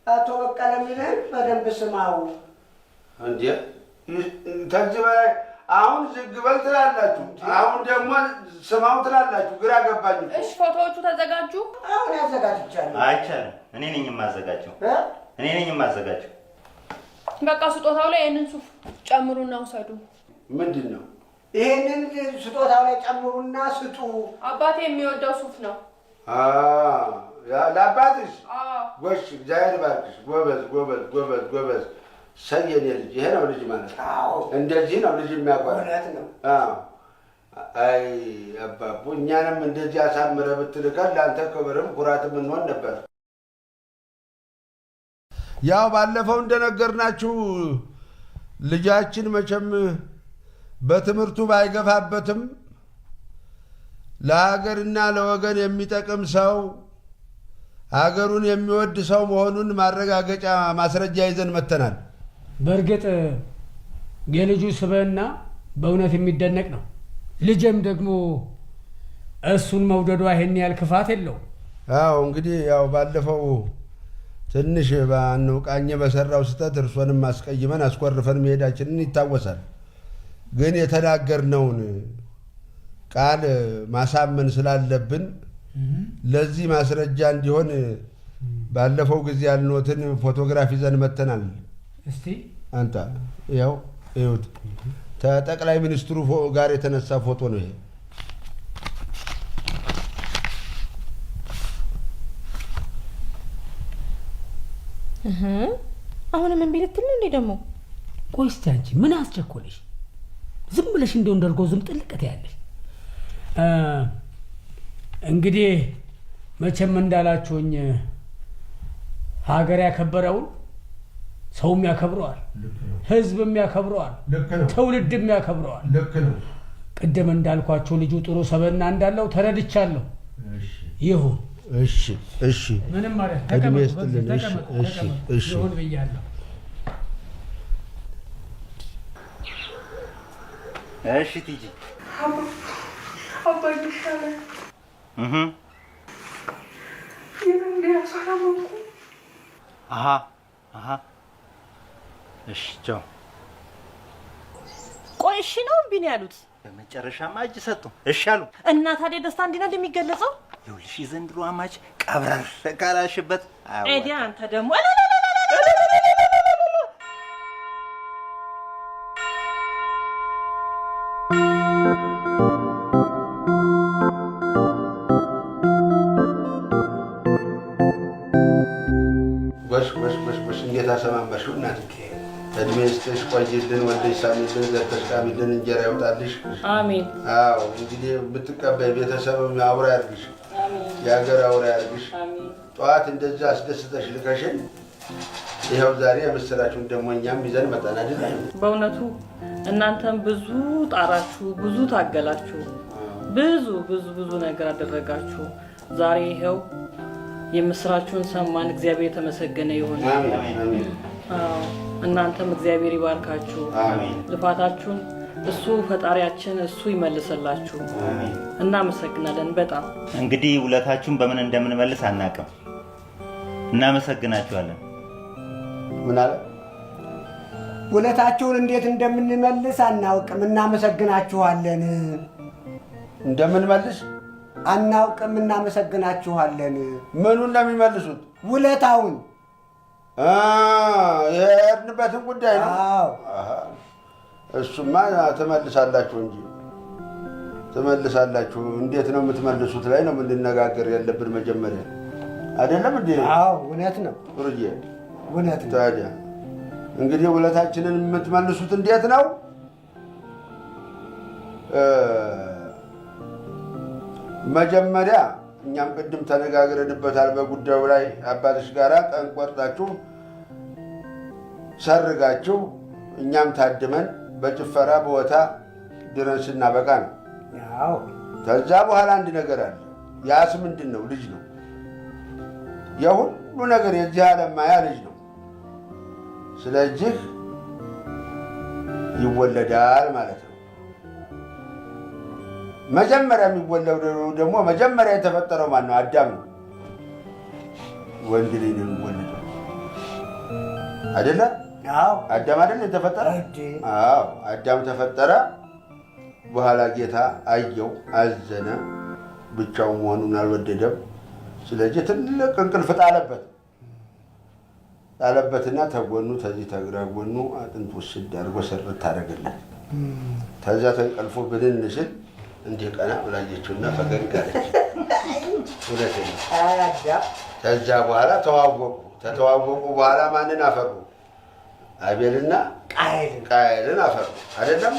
አቶ በቀለ የሚልህን በደንብ ስማው። እንዴ ከዚህ በላይ አሁን ዝግ በል ትላላችሁ፣ አሁን ደግሞ ስማው ትላላችሁ። ግራ ገባኝ። እሺ ፎቶዎቹ ተዘጋጁ? አሁን ያዘጋጅቻለሁ። አይቻልም። እኔ ነኝ የማዘጋጀው። በቃ ስጦታው ላይ ይህንን ሱፍ ጨምሩና ውሰዱ። ምንድን ነው? ይህንን ስጦታው ላይ ጨምሩና ስጡ። አባቴ የሚወደው ሱፍ ነው። ለአባትሽ? ጎሽ፣ እግዚአብሔር ይባርክሽ። ጎበዝ። ሰየኔ ልጅ፣ ይሄ ነው ልጅ ማለት። እንደዚህ ነው ልጅ የሚያጓራ። እውነት ነው። አይ አባቡ፣ እኛንም እንደዚህ አሳምረ ብትልከን ለአንተ ክብርም ኩራትም እንሆን ነበር። ያው ባለፈው እንደነገርናችሁ ልጃችን መቼም በትምህርቱ ባይገፋበትም ለሀገርና ለወገን የሚጠቅም ሰው፣ ሀገሩን የሚወድ ሰው መሆኑን ማረጋገጫ ማስረጃ ይዘን መተናል። በእርግጥ የልጁ ስብዕና በእውነት የሚደነቅ ነው። ልጅም ደግሞ እሱን መውደዷ ይሄን ያህል ክፋት የለውም። አዎ እንግዲህ ያው ባለፈው ትንሽ ባንውቃኘ በሰራው ስህተት እርሶንም አስቀይመን አስኮርፈን መሄዳችንን ይታወሳል። ግን የተናገርነውን ቃል ማሳመን ስላለብን ለዚህ ማስረጃ እንዲሆን ባለፈው ጊዜ ያልኖትን ፎቶግራፍ ይዘን መተናል። እስቲ አንተ ያው እዩት። ከጠቅላይ ሚኒስትሩ ጋር የተነሳ ፎቶ ነው ይሄ። አሁንም እምቢ ልትል ነው እንዴ ደግሞ? ቆይ እስቲ አንቺ ምን አስቸኮለሽ? ዝም ብለሽ እንደው እንደርጎ ዝም ጥልቀት ያለሽ። እንግዲህ መቼም እንዳላችሁኝ ሀገር ያከበረውን ሰውም ያከብረዋል፣ ህዝብም ያከብረዋል፣ ትውልድም ያከብረዋል። ቅድም እንዳልኳችሁ ልጁ ጥሩ ሰበና እንዳለው ተረድቻለሁ። ይሁን። እሺ ምንም ማለት እድሜ ይስጥልን። እሺ ይሁን ብያለሁ። እሺ ቲጂ አባዬ ይሻላል። እሺ ቻው። ቆይ እሺ ነው እምቢ ነው ያሉት? በመጨረሻማ እጅ ሰጡ። እሺ አሉ። እና ታዲያ ደስታ እንዲህ ነው እንደሚገለጸው? ይኸውልሽ የዘንድሮ አማች ቀብረር ካላሽበት ኤዲ አንተ ደግሞ በሽ እንዴት አሰማመሽው እናት። እድሜ ስጥሽ፣ ቆይልን፣ ወልደሽ ሳሚልን፣ ዘርተሽ ቃሚልን፣ እንጀራ ያውጣልሽ። አሜን። አዎ እንግዲህ ብትቀበይ ቤተሰብም አውራ ያርግሽ፣ የሀገር አውራ ያርግሽ። ጠዋት እንደዛ አስደስተሽ ልከሽን ይኸው ዛሬ የምስራችሁን ደግሞ እኛም ይዘን መጣን አይደል? በእውነቱ እናንተም ብዙ ጣራችሁ፣ ብዙ ታገላችሁ፣ ብዙ ነገር አደረጋችሁ። ዛሬ ይኸው የምስራችሁን ሰማን። እግዚአብሔር የተመሰገነ ይሁን። አዎ እናንተም እግዚአብሔር ይባርካችሁ። ልፋታችሁን እሱ ፈጣሪያችን እሱ ይመልሰላችሁ። እናመሰግናለን በጣም። እንግዲህ ውለታችሁን በምን እንደምንመልስ አናውቅም። እናመሰግናችኋለን። ምን አለ? ውለታችሁን እንዴት እንደምንመልስ አናውቅም። እናመሰግናችኋለን። እንደምንመልስ አናውቅም። እናመሰግናችኋለን። ምኑን ነው የሚመልሱት? ውለታውን የሄድንበትን ጉዳይ ነው። አዎ እሱማ ትመልሳላችሁ እንጂ ትመልሳላችሁ። እንዴት ነው የምትመልሱት ላይ ነው የምንነጋገር ያለብን መጀመሪያ አይደለም እንዴ? አዎ እውነት ነው ሩዬ፣ እውነት ነው። ታዲያ እንግዲህ ውለታችንን የምትመልሱት እንዴት ነው? መጀመሪያ እኛም ቅድም ተነጋግረንበታል በጉዳዩ ላይ አባትሽ ጋራ ቀን ቆርጣችሁ ሰርጋችሁ እኛም ታድመን በጭፈራ በወታ ድረን ስናበቃ ነው። አዎ ከዛ በኋላ አንድ ነገር አለ። ያስ ምንድን ነው? ልጅ ነው። የሁሉ ነገር የዚህ ዓለም ማያ ልጅ ነው። ስለዚህ ይወለዳል ማለት ነው። መጀመሪያ የሚወለደው ደግሞ መጀመሪያ የተፈጠረው ማን ነው? አዳም ነው። ወንድ ልጅ ነው የሚወለደው አይደለ? አዎ አዳም አይደል የተፈጠረ? አዎ አዳም ተፈጠረ። በኋላ ጌታ አየው፣ አዘነ፣ ብቻው መሆኑን አልወደደም። ስለዚህ ትልቅ እንቅልፍ ጣለበትና ተጎኑ ተዚህ ተግራ ጎኑ አጥንት ውስድ አድርጎ ሰርት ታደርግለት። ተዛ ተንቀልፎ ብልን ሲል እንዲህ ቀና ብላየችውና ፈገግ አለች። ሁለተኛ ከዛ በኋላ ተዋወቁ። ከተዋወቁ በኋላ ማንን አፈሩ? አቤልና ቃየልን አፈሩ አይደለም?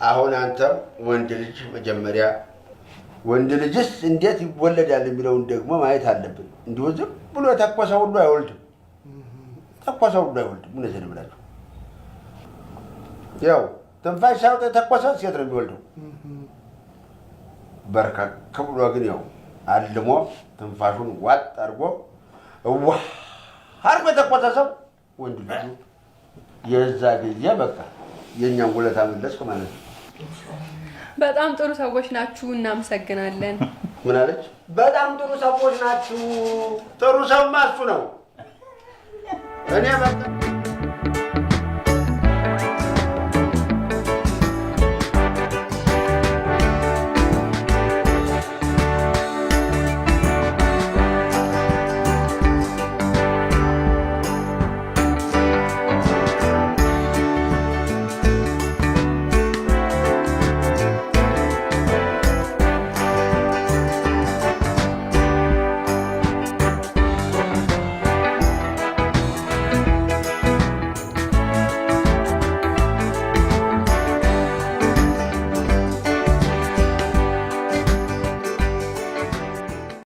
አሁን አንተም ወንድ ልጅ መጀመሪያ ወንድ ልጅስ እንዴት ይወለዳል የሚለውን ደግሞ ማየት አለብን። እንዲሁ ዝም ብሎ የተኮሰ ሁሉ አይወልድም። ተኮሰ ሁሉ አይወልድም። እውነቴን ብላችሁ ያው ትንፋሽ ሳይወጣ የተኮሰ ሴት ነው የሚወልደው። በርከክ ብሎ ግን ያው አልሞ ትንፋሹን ዋጥ አድርጎ እዋ አድርጎ የተኮሰ ሰው ወንድ ልጁ የዛ ጊዜ በቃ የእኛን ውለታ መለስክ ማለት ነው። በጣም ጥሩ ሰዎች ናችሁ። እናመሰግናለን። ምን አለች? በጣም ጥሩ ሰዎች ናችሁ። ጥሩ ሰውማ እሱ ነው። እኔ በቃ